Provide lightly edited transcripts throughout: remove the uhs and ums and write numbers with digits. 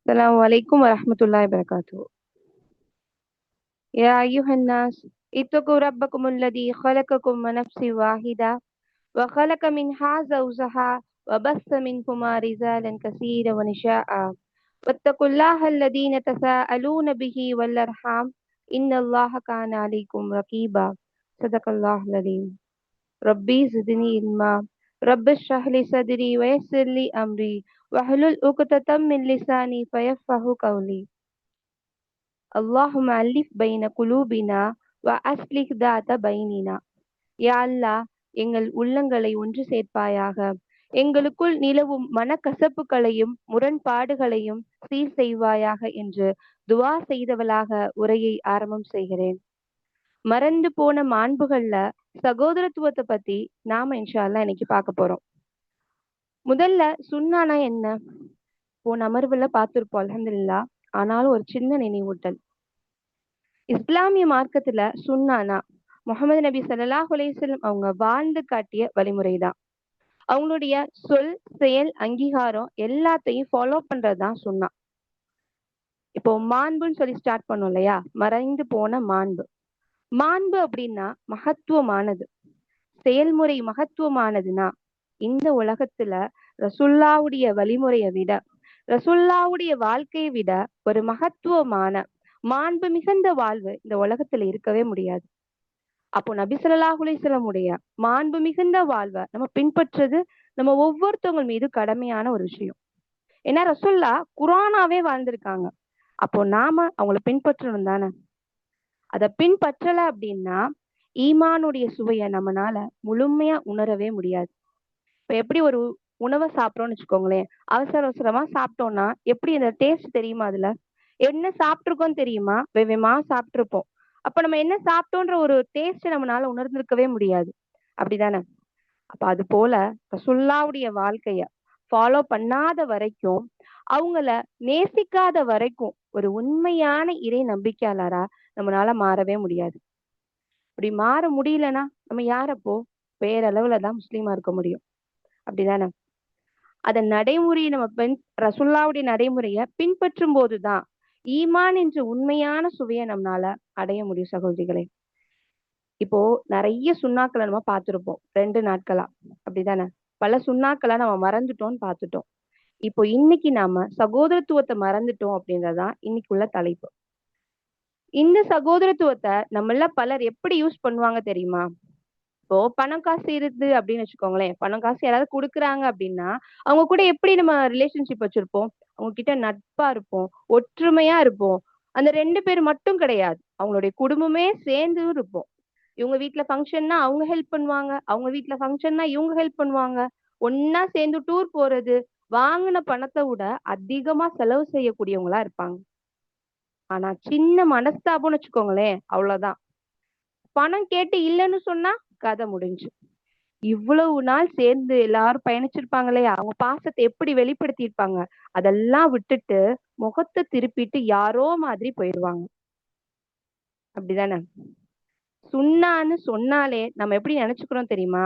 السلام عليكم ورحمة الله وبركاته. يا أيها الناس اتقوا ربكم الذي خلقكم من نفس واحدة وخلق منها زوجها وبث منهما رجالا كثيرا ونساء واتقوا الله الذين تساءلون به والأرحام إن الله كان عليكم رقيبا. صدق الله العظيم. ربي زدني علما. رب اشرح لي صدري ويسر لي أمري واحلل عقدة من لساني فيفقهوا قولي. اللهم ألف بين قلوبنا وأصلح ذات بيننا. யா அல்லாஹ், எங்கள் உள்ளங்களை ஒன்று சேர்ப்பாயாக. எங்களுக்குள் நிலவும் மனக்கசப்புகளையும் முரண்பாடுகளையும் சீர் செய்வாயாக என்று துவா செய்தவளாக உரையை ஆரம்பம் செய்கிறேன். மறந்து போன மாண்புகள்ல சகோதரத்துவத்தை பத்தி நாம இன்ஷா அல்லாஹ் இன்னைக்கு பார்க்க போறோம். முதல்ல சுன்னானா என்ன? போன அமர்வுல பார்த்திருப்போம் அல்ஹம்துலில்லாஹ். ஆனாலும் ஒரு சின்ன நினைவூட்டல். இஸ்லாமிய மார்க்கத்துல சுன்னானா முகமது நபி ஸல்லல்லாஹு அலைஹி வஸல்லம் அவங்க வாழ்ந்து காட்டிய வழிமுறைதான். அவங்களுடைய சொல், செயல், அங்கீகாரம் எல்லாத்தையும் ஃபாலோ பண்றதுதான் சுன்னா. இப்போ மாண்புன்னு சொல்லி ஸ்டார்ட் பண்ணோம் இல்லையா? மறைந்து போன மாண்பு. மாண்பு அப்படின்னா மகத்துவமானது, செயல்முறை மகத்துவமானதுன்னா இந்த உலகத்துல ரசுல்லாவுடைய வழிமுறையை விட, ரசுல்லாவுடைய வாழ்க்கையை விட ஒரு மகத்துவமான மாண்பு மிகுந்த வாழ்வு இந்த உலகத்துல இருக்கவே முடியாது. அப்போ நபி ஸல்லல்லாஹு அலைஹி வஸல்லம் உடைய மாண்பு மிகுந்த வாழ்வை நம்ம பின்பற்றுறது நம்ம ஒவ்வொருத்தவங்க மீது கடமையான ஒரு விஷயம். ஏன்னா ரசுல்லா குரானாவே வாழ்ந்திருக்காங்க. அப்போ நாம அவங்கள பின்பற்றணும் தானே. அதை பின்பற்றல அப்படின்னா ஈமானுடைய சுவையை நம்மனால முழுமையா உணரவே முடியாது. இப்ப எப்படி ஒரு உணவை சாப்பிட்றோம்னு வச்சுக்கோங்களேன், அவசர அவசரமா சாப்பிட்டோம்னா எப்படி அந்த டேஸ்ட் தெரியுமா? அதுல என்ன சாப்பிட்டுருக்கோம் தெரியுமா? வெவ்வேமா சாப்பிட்டுருப்போம். அப்ப நம்ம என்ன சாப்பிட்டோன்ற ஒரு டேஸ்ட் நம்மளால உணர்ந்திருக்கவே முடியாது. அப்படிதானே? அப்ப அது போல ரசுல்லாவுடைய வாழ்க்கைய ஃபாலோ பண்ணாத வரைக்கும், அவங்கள நேசிக்காத வரைக்கும் ஒரு உண்மையான இறை நம்பிக்கையாளரா நம்மளால மாறவே முடியாது. அப்படி மாற முடியலன்னா நம்ம யாரப்போ பேரளவுல தான் முஸ்லீமா இருக்க முடியும். அப்படிதானே? அதன் நடைமுறையை நம்ம ரசுல்லாவுடைய நடைமுறையை பின்பற்றும் போதுதான் ஈமான் என்ற உண்மையான சுவையை நம்மளால அடைய முடியும் சகோதரிகளே. இப்போ நிறைய சுண்ணாக்களை நம்ம பார்த்திருப்போம் 2 நாட்களா. அப்படிதானே? பல சுண்ணாக்களா நம்ம மறந்துட்டோம்னு பார்த்துட்டோம். இப்போ இன்னைக்கு நாம சகோதரத்துவத்தை மறந்துட்டோம் அப்படின்றதுதான் இன்னைக்குள்ள தலைப்பு. இந்த சகோதரத்துவத்தை நம்மள பலர் எப்படி யூஸ் பண்ணுவாங்க தெரியுமா? இப்போ பணம் காசு இருக்கு அப்படின்னு வச்சுக்கோங்களேன். பணம் காசு யாராவது குடுக்குறாங்க அப்படின்னா, அவங்க கூட எப்படி நம்ம ரிலேஷன்ஷிப் வச்சிருப்போம்? அவங்க கிட்ட நட்பா இருப்போம், ஒற்றுமையா இருப்போம். அந்த 2 பேர் மட்டும் கிடையாது. அவங்களுடைய குடும்பமே சேர்ந்து இருப்போம். இவங்க வீட்ல ஃபங்ஷன்னா அவங்க ஹெல்ப் பண்ணுவாங்க. அவங்க வீட்ல ஃபங்ஷன்னா இவங்க ஹெல்ப் பண்ணுவாங்க. ஒண்ணா சேர்ந்து டூர் போறது, வாங்குன பணத்த விட அதிகமா செலவு செய்யக்கூடியவங்களா இருப்பாங்க. ஆனா சின்ன மனஸ்தாபம்னு வச்சுக்கோங்களேன், அவ்வளவுதான். பணம் கேட்டு இல்லைன்னு சொன்னா கதை முடிஞ்சு. இவ்வளவு நாள் சேர்ந்து எல்லாரும் பயணிச்சிருப்பாங்களே, அவங்க பாசத்தை எப்படி வெளிப்படுத்தியிருப்பாங்க, அதெல்லாம் விட்டுட்டு முகத்தை திருப்பிட்டு யாரோ மாதிரி போயிடுவாங்க. அப்படிதானே? சுண்ணான்னு சொன்னாலே நம்ம எப்படி நினைச்சுக்கிறோம் தெரியுமா?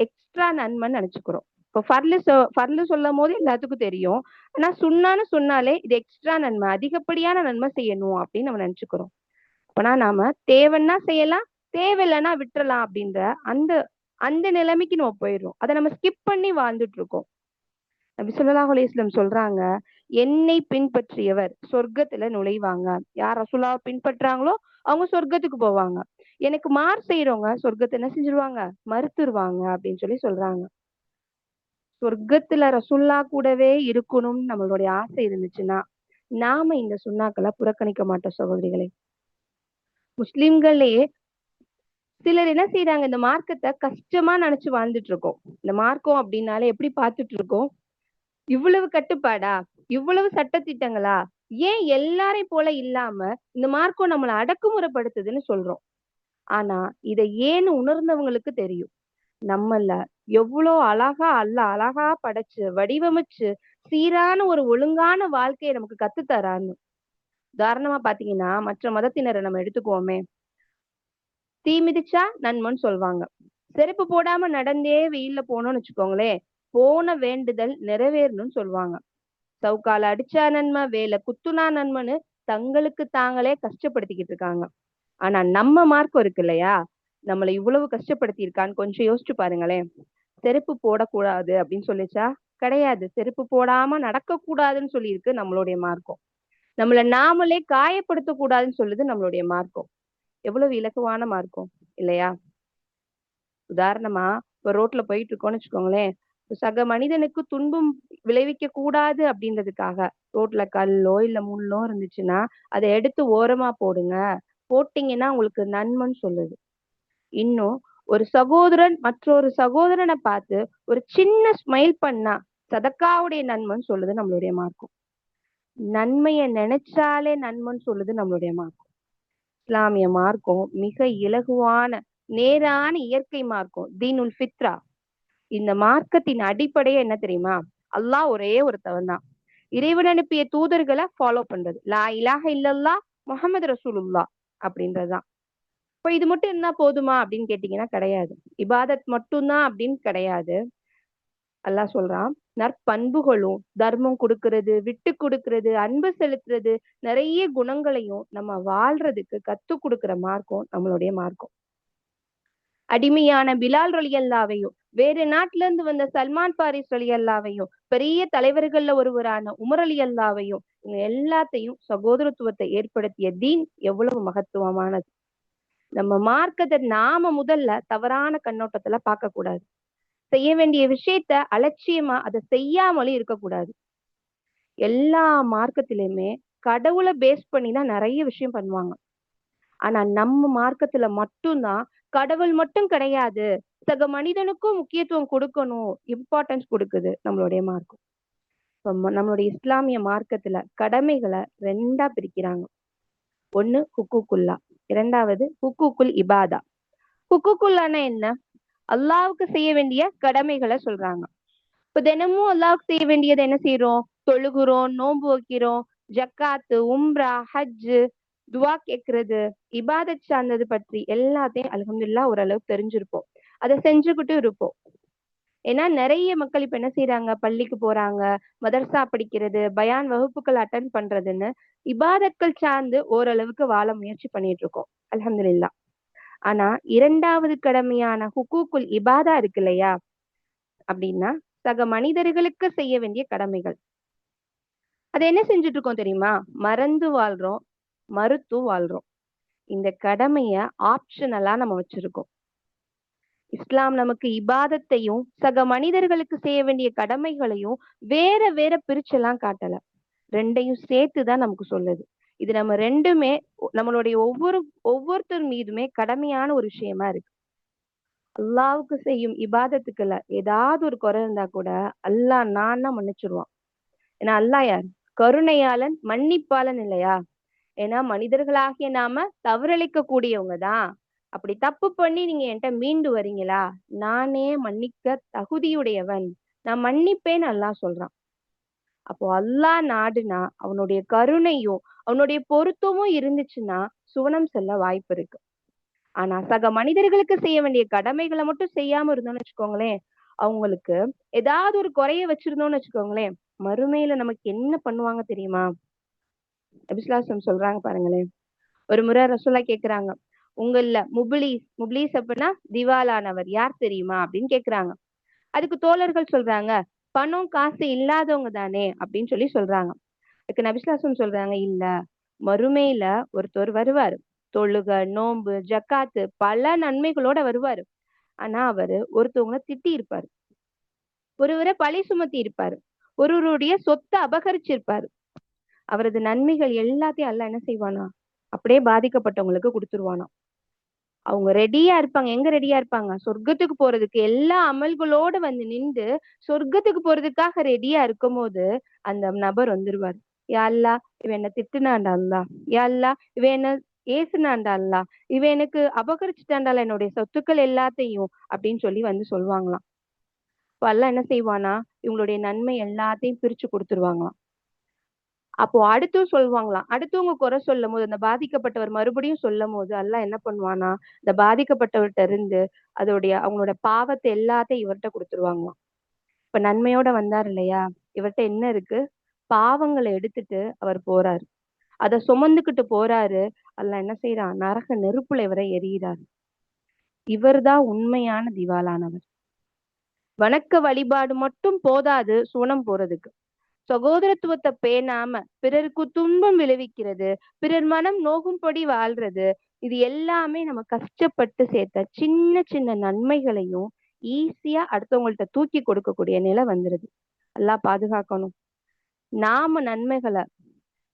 எக்ஸ்ட்ரா நன்மைன்னு நினைச்சுக்கிறோம். இப்போ ஃபர்லு சொல்லும் போது எல்லாத்துக்கும் தெரியும். ஆனா சுண்ணான்னு சொன்னாலே இது எக்ஸ்ட்ரா நன்மை, அதிகப்படியான நன்மை செய்யணும் அப்படின்னு நம்ம நினைச்சுக்கிறோம். அப்பனா நாம தேவைன்னா செய்யலாம், தேவையில்லைன்னா விட்டுறலாம் அப்படின்ற அந்த அந்த நிலைமைக்கு நம்ம போயிடுறோம். அதை நம்ம ஸ்கிப் பண்ணி வாழ்ந்துட்டு இருக்கோம். நபி ஸல்லல்லாஹு அலைஹி வஸல்லம் சொல்றாங்க, என்னை பின்பற்றியவர் சொர்க்கத்துல நுழைவாங்க. யார் ரசூலுல்லாஹ் பின்பற்றாங்களோ அவங்க சொர்க்கத்துக்கு போவாங்க. எனக்கு மாறு செய்யறவங்க சொர்க்கத்தை என்ன செஞ்சிருவாங்க? மறுத்துருவாங்க அப்படின்னு சொல்லி சொல்றாங்க. சொர்க்கத்துல ரசூல்லா கூடவே இருக்கணும்னு நம்மளுடைய ஆசை இருந்துச்சுன்னா நாம இந்த சுண்ணாக்களை புறக்கணிக்க மாட்டோம் சகோதரிகளே. முஸ்லிம்களே சிலர் என்ன செய்யறாங்க, இந்த மார்க்கத்தை கஷ்டமா நினைச்சு வாழ்ந்துட்டு இருக்கோம். இந்த மார்க்கம் அப்படின்னாலே எப்படி பார்த்துட்டு இருக்கோம்? இவ்வளவு கட்டுப்பாடா, இவ்வளவு சட்டதிட்டங்களா, ஏன் எல்லாரையும் போல இல்லாம இந்த மார்க்கம் நம்மளை அடக்குமுறைப்படுத்துதுன்னு சொல்றோம். ஆனா இதை ஏன்னு உணர்ந்தவங்களுக்கு தெரியும். நம்மள எவ்வளோ அழகா அழகா படைச்சு வடிவமைச்சு சீரான ஒரு ஒழுங்கான வாழ்க்கையை நமக்கு கத்துத்தரான்னு. உதாரணமா பாத்தீங்கன்னா மற்ற மதத்தினரை நம்ம எடுத்துக்குவோமே, தீ மிதிச்சா நன்மைன்னு சொல்லுவாங்க. செருப்பு போடாம நடந்தே வெயில்ல போனோம்னு வச்சுக்கோங்களேன், போன வேண்டுதல் நிறைவேறணும்னு சொல்லுவாங்க. சவுக்கால அடிச்சா நன்மை, வேலை குத்துனா நன்மைன்னு தங்களுக்கு தாங்களே கஷ்டப்படுத்திக்கிட்டு இருக்காங்க. ஆனா நம்ம மார்க்கம் இருக்கு இல்லையா, நம்மளை இவ்வளவு கஷ்டப்படுத்தி இருக்கான்னு கொஞ்சம் யோசிச்சு பாருங்களேன். செருப்பு போடக்கூடாது அப்படின்னு சொல்லிச்சா? கிடையாது. செருப்பு போடாம நடக்க கூடாதுன்னு சொல்லியிருக்கு நம்மளுடைய மார்க்கம். நம்மள நாமளே காயப்படுத்த கூடாதுன்னு சொல்லுது நம்மளுடைய மார்க்கம். எவ்வளவு இலகுவான மார்க்கம் இல்லையா? உதாரணமா இப்ப ரோட்ல போயிட்டு இருக்கோம்னு வச்சுக்கோங்களேன், சக மனிதனுக்கு துன்பம் விளைவிக்க கூடாது அப்படின்றதுக்காக ரோட்ல கல்லோ இல்ல முள்ளோ இருந்துச்சுன்னா அதை எடுத்து ஓரமா போடுங்க. போட்டீங்கன்னா உங்களுக்கு நன்மைன்னு சொல்லுது. இன்னும் ஒரு சகோதரன் மற்றொரு சகோதரனை பார்த்து ஒரு சின்ன ஸ்மைல் பண்ணா சதக்காவுடைய நன்மைன்னு சொல்லுது நம்மளுடைய மார்க்கம். நன்மையை நினைச்சாலே நன்மைன்னு சொல்லுது நம்மளுடைய மார்க்கம். இஸ்லாமிய மார்க்கம் மிக இலகுவான நேரான இயற்கை மார்க்கம், தீனுல் ஃபித்ரா. இந்த மார்க்கத்தின் அடிப்படையே என்ன தெரியுமா? அல்லாஹ் ஒரே ஒருத்தவன் தான். இறைவன் அனுப்பிய தூதர்களை ஃபாலோ பண்றது, லா இலாஹ இல்லல்லாஹ் முஹம்மது ரசூலுல்லா அப்படின்றதுதான். இப்ப இது மட்டும் இருந்தா போதுமா அப்படின்னு கேட்டீங்கன்னா கிடையாது. இபாதத் மட்டும்தான் அப்படின்னு கிடையாது. அல்லாஹ் சொல்றான், நற்பண்புகளும் தர்மம் கொடுக்கிறது, விட்டு கொடுக்கிறது, அன்பு செலுத்துறது, நிறைய குணங்களையும் நம்ம வாழ்றதுக்கு கத்து கொடுக்கிற மார்க்கம் நம்மளுடைய மார்க்கம். அடிமையான பிலால் ரலியல்லாவையும், வேறு நாட்டுல இருந்து வந்த சல்மான் பாரிஸ் ரலியல்லாவையும், பெரிய தலைவர்கள்ல ஒருவரான உமர் அலியல்லாவையும், இவங்க எல்லாத்தையும் சகோதரத்துவத்தை ஏற்படுத்திய தீன் எவ்வளவு மகத்துவமானது. நம்ம மார்க்கத்தை நாம முதல்ல தவறான கண்ணோட்டத்துல பார்க்க கூடாது. செய்ய வேண்டிய விஷயத்த அலட்சியமா அதை செய்யாமலும் இருக்கக்கூடாது. எல்லா மார்க்கத்திலுமே கடவுளை பேஸ் பண்ணி தான் நிறைய விஷயம் பண்ணுவாங்க. ஆனா நம்ம மார்க்கத்துல மட்டும்தான் கடவுள் மட்டும் கிடையாது, சக மனிதனுக்கும் முக்கியத்துவம் கொடுக்கணும், இம்பார்ட்டன்ஸ் கொடுக்குது நம்மளுடைய மார்க்கம். நம்மளுடைய இஸ்லாமிய மார்க்கத்துல கடமைகளை ரெண்டா பிரிக்கிறாங்க. ஒண்ணு ஹுக்கூக்குல்லா, இரண்டாவது ஹுக்கூக்குல் இபாதா. ஹுக்கூக்குல்லான என்ன? அல்லாவுக்கு செய்ய வேண்டிய கடமைகளை சொல்றாங்க. இப்ப தினமும் அல்லாவுக்கு செய்ய வேண்டியது என்ன செய்யறோம்? தொழுகிறோம், நோன்பு வைக்கிறோம், ஜக்காத்து, உம்ரா, ஹஜ்ஜு, துவா கேட்கறது, இபாதத் சார்ந்தது பற்றி எல்லாத்தையும் அல்ஹம்துலில்லாஹ் ஓரளவுக்கு தெரிஞ்சிருப்போம். அதை செஞ்சுக்கிட்டு இருப்போம். ஏன்னா நிறைய மக்கள் இப்ப என்ன செய்யறாங்க? பள்ளிக்கு போறாங்க, மதர்சா படிக்கிறது, பயான் வகுப்புகள் அட்டன் பண்றதுன்னு இபாதத்கள் சார்ந்து ஓரளவுக்கு வாழ முயற்சி பண்ணிட்டு இருக்கோம், அல்ஹம்துலில்லாஹ். ஆனா இரண்டாவது கடமையான ஹுக்கூக்குல் இபாதா இருக்கு இல்லையா, அப்படின்னா சக மனிதர்களுக்கு செய்ய வேண்டிய கடமைகள். அதை என்ன செஞ்சுட்டு இருக்கோம் தெரியுமா? மறந்து வாழ்றோம், மறுத்து வாழ்றோம். இந்த கடமைய ஆப்ஷனலா நம்ம வச்சிருக்கோம். இஸ்லாம் நமக்கு இபாதத்தையும் சக மனிதர்களுக்கு செய்ய வேண்டிய கடமைகளையும் வேற வேற பிரிச்செல்லாம் காட்டல, ரெண்டையும் சேர்த்துதான் நமக்கு சொல்லுது. இது நம்ம ரெண்டுமே நம்மளுடைய ஒவ்வொருத்தர் மீதுமே கடமையான ஒரு விஷயமா இருக்கு. அல்லாவுக்கு செய்யும் இபாதத்துக்குள்ள ஏதாவது ஒரு குறை இருந்தா கூட அல்லாஹ் நான் மன்னிச்சிருவான். ஏன்னா அல்லாஹ் யார்? கருணையாளன், மன்னிப்பாளன் இல்லையா? ஏன்னா மனிதர்களாகிய நாம தவறளிக்க கூடியவங்க தான். அப்படி தப்பு பண்ணி நீங்க என்கிட்ட மீண்டு வரீங்களா, நானே மன்னிக்க தகுதியுடையவன், நான் மன்னிப்பேன்னு அல்லாஹ் சொல்றான். அப்போ அல்லாஹ் நாடுனா அவனுடைய கருணையும் அவனுடைய பொருத்தமும் இருந்துச்சுன்னா சுவனம் செல்ல வாய்ப்பு இருக்கு. ஆனா சக மனிதர்களுக்கு செய்ய வேண்டிய கடமைகளை மட்டும் செய்யாம இருந்தோம்னு வச்சுக்கோங்களேன், அவங்களுக்கு ஏதாவது ஒரு குறைய வச்சிருந்தோம்னு வச்சுக்கோங்களேன், மறுமையில நமக்கு என்ன பண்ணுவாங்க தெரியுமா? நபிஸ்லாசம் சொல்றாங்க பாருங்களேன். ஒரு முறை ரசூலா கேக்குறாங்க, உங்கள முப்லீஸ், முப்லீஸ் அப்படின்னா திவாலானவர் யார் தெரியுமா அப்படின்னு கேக்குறாங்க. அதுக்கு தோழர்கள் சொல்றாங்க, பணம் காசு இல்லாதவங்க தானே அப்படின்னு சொல்லி சொல்றாங்க. அதுக்கு நபிஸ்லாசம் சொல்றாங்க, இல்ல, மறுமையில ஒருத்தர் வருவாரு, தொழுக, நோன்பு, ஜக்காத்து பல நன்மைகளோட வருவாரு. ஆனா அவரு ஒருத்தவங்களை திட்டி இருப்பாரு, ஒருவரை பழி சுமத்தி இருப்பாரு, ஒருவருடைய சொத்தை அபகரிச்சிருப்பாரு. அவரது நன்மைகள் எல்லாத்தையும் அல்லாஹ் என்ன செய்வானா, அப்படியே பாதிக்கப்பட்டவங்களுக்கு கொடுத்துருவானா. அவங்க ரெடியா இருப்பாங்க. எங்க ரெடியா இருப்பாங்க? சொர்க்கத்துக்கு போறதுக்கு எல்லா அமல்களோட வந்து நின்று சொர்க்கத்துக்கு போறதுக்காக ரெடியா இருக்கும் போது அந்த நபர் வந்துருவாரு. யா அல்லாஹ், இவன் என்ன திட்டுனான்டா அல்லாஹ், யா அல்லாஹ் இவன் என்ன ஏசுனான்டா அல்லாஹ், இவன் எனக்கு அபகரிச்சுட்டாண்டால என்னுடைய சொத்துக்கள் எல்லாத்தையும் அப்படின்னு சொல்லி வந்து சொல்லுவாங்களாம். இப்ப அல்லாஹ் என்ன செய்வானா, இவங்களுடைய நன்மை எல்லாத்தையும் பிரிச்சு கொடுத்துருவாங்களாம். அப்போ அடுத்தும் சொல்லுவாங்களாம். அடுத்தவங்க குறை சொல்லும் போது அந்த பாதிக்கப்பட்டவர் மறுபடியும் சொல்லும் போது அல்லாஹ் என்ன பண்ணுவானா, இந்த பாதிக்கப்பட்டவர்கிட்ட இருந்து அதோடைய அவங்களோட பாவத்தை எல்லாத்தையும் இவர்கிட்ட கொடுத்துருவாங்களாம். இப்ப நன்மையோட வந்தார் இல்லையா, இவர்கிட்ட என்ன இருக்கு? பாவங்களை எடுத்துட்டு அவர் போறாரு. அதை சுமந்துக்கிட்டு போறாரு. அல்லாஹ் என்ன செய்யறான்? நரக நெருப்புல இவரை எரியிறார். இவர்தான் உண்மையான திவாலானவர். வணக்க வழிபாடு மட்டும் போதாது சுவனம் போறதுக்கு. சகோதரத்துவத்தை பேணாம பிறருக்கு துன்பம் விளைவிக்கிறது, பிறர் மனம் நோகும்படி வாழ்றது, இது எல்லாமே நம்ம கஷ்டப்பட்டு சேர்த்த சின்ன சின்ன நன்மைகளையும் ஈஸியா அடுத்தவங்கள்ட்ட தூக்கி கொடுக்கக்கூடிய நிலை வந்துருது. எல்லாம் பாதுகாக்கணும். நாம நன்மைகளை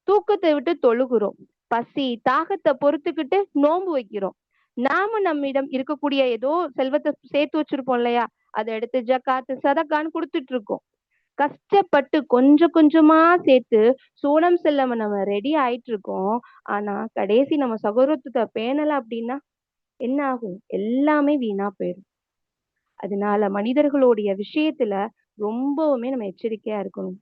தூக்கத்தை விட்டு தொழுகிறோம், பசி தாகத்தை பொறுத்துக்கிட்டு நோன்பு வைக்கிறோம். நாம நம்மிடம் இருக்கக்கூடிய ஏதோ செல்வத்தை சேர்த்து வச்சிருப்போம் இல்லையா, அதை எடுத்து ஜக்காத்து சதக்கான்னு கொடுத்துட்டு இருக்கோம். கஷ்டப்பட்டு கொஞ்சம் கொஞ்சமா சேர்த்து சூனம் செல்ல நம்ம ரெடி ஆயிட்டு இருக்கோம். ஆனா கடைசி நம்ம சகோதரத்துவத்தை பேணல அப்படின்னா என்ன ஆகும்? எல்லாமே வீணா போயிடும். அதனால மனிதர்களுடைய விஷயத்துல ரொம்பவுமே நம்ம எச்சரிக்கையா இருக்கணும்.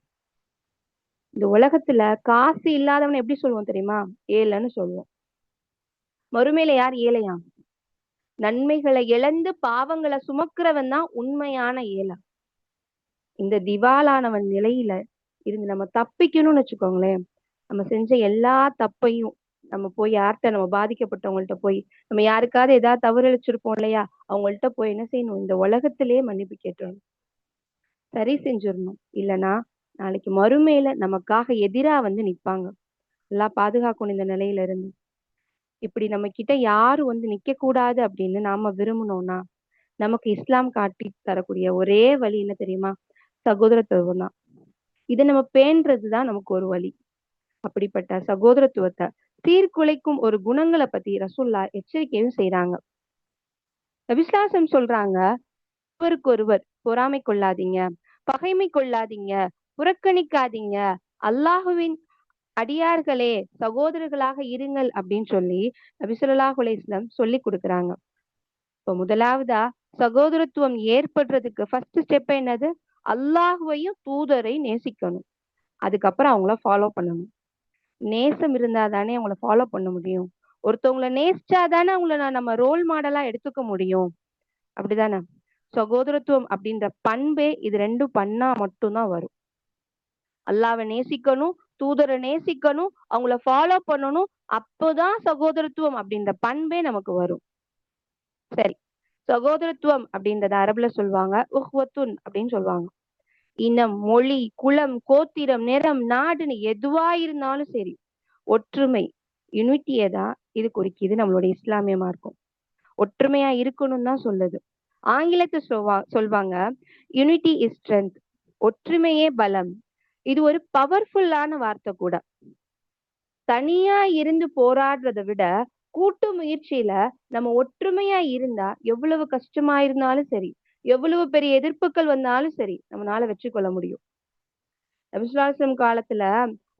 இந்த உலகத்துல காசு இல்லாதவன் எப்படி சொல்லுவோம் தெரியுமா? ஏழைன்னு சொல்லுவோம். மறுமையில யார் ஏழையா? நன்மைகளை இழந்து பாவங்களை சுமக்கிறவன் தான் உண்மையான ஏழை. இந்த திவாலானவன் நிலையில இருந்து நம்ம தப்பிக்கணும்னு வச்சுக்கோங்களேன். நம்ம செஞ்ச எல்லா தப்பையும் நம்ம போய் யார்கிட்ட, நம்ம பாதிக்கப்பட்டவங்கள்ட்ட போய், நம்ம யாருக்காவது ஏதாவது தவறு அளிச்சிருப்போம் இல்லையா, அவங்கள்ட்ட போய் என்ன செய்யணும்? இந்த உலகத்திலேயே மன்னிப்பு கேட்டுறணும், சரி செஞ்சிடணும். இல்லைன்னா நாளைக்கு மறுமையில நமக்காக எதிரா வந்து நிப்பாங்க. எல்லாம் பாதுகாக்கணும் இந்த நிலையில இருந்து. இப்படி நம்ம கிட்ட யாரும் வந்து நிக்க கூடாது அப்படின்னு நாம விரும்பணும்னா, நமக்கு இஸ்லாம் காட்டி தரக்கூடிய ஒரே வழி என்ன தெரியுமா? சகோதரத்துவம் தான். இதை நம்ம பேணுறதுதான் நமக்கு ஒரு வழி. அப்படிப்பட்ட சகோதரத்துவத்தை சீர்குலைக்கும் ஒரு குணங்களை பத்தி ரசூல்லா எச்சரிக்கையும் செய்யறாங்க. விசுவாசம் சொல்றாங்க, ஒருவருக்கு ஒருவர் பொறாமை கொள்ளாதீங்க, பகைமை கொள்ளாதீங்க, புறக்கணிக்காதீங்க, அல்லாஹுவின் அடியார்களே சகோதரர்களாக இருங்கள் அப்படின்னு சொல்லி நபி ஸல்லல்லாஹு அலைஹி வஸல்லம் சொல்லி கொடுக்குறாங்க. இப்ப முதலாவதா சகோதரத்துவம் ஏற்படுறதுக்கு ஃபர்ஸ்ட் ஸ்டெப் என்னது? அல்லாஹுவையும் தூதரை நேசிக்கணும். அதுக்கப்புறம் அவங்கள ஃபாலோ பண்ணணும். நேசம் இருந்தா தானே அவங்கள ஃபாலோ பண்ண முடியும். ஒருத்தவங்கள நேசிச்சாதானே அவங்கள நம்ம ரோல் மாடலா எடுத்துக்க முடியும். அப்படிதானே? சகோதரத்துவம் அப்படின்ற பண்பே இது ரெண்டும் பண்ணா மட்டும்தான் வரும். அல்லாவை நேசிக்கணும், தூதரை நேசிக்கணும், அவங்கள ஃபாலோ பண்ணணும். அப்போதான் சகோதரத்துவம் அப்படின்ற பண்பே நமக்கு வரும். சரி, சகோதரத்துவம் அப்படின்றத அரபுல சொல்லுவாங்க உஹ்வத்துன் அப்படின்னு சொல்லுவாங்க. இனம், மொழி, குலம், கோத்திரம், நிறம், நாடுன்னு எதுவா இருந்தாலும் சரி, ஒற்றுமை, யூனிட்டியை தான் இது குறிக்குது நம்மளுடைய இஸ்லாமிய மார்க்கம். ஒற்றுமையா இருக்கணும் தான் சொல்லுது. ஆங்கிலத்தை சொல்வாங்க யூனிட்டி இஸ் ஸ்ட்ரென்த், ஒற்றுமையே பலம். இது ஒரு பவர்ஃபுல்லான வார்த்தை கூட. தனியா இருந்து போராடுறதை விட கூட்டு முயற்சியில நம்ம ஒற்றுமையா இருந்தா எவ்வளவு கஷ்டமா இருந்தாலும் சரி, எவ்வளவு பெரிய எதிர்ப்புகள் வந்தாலும் சரி, நம்மளால வெற்றி கொள்ள முடியும். நபிசுல்லாஸ்லம் காலத்துல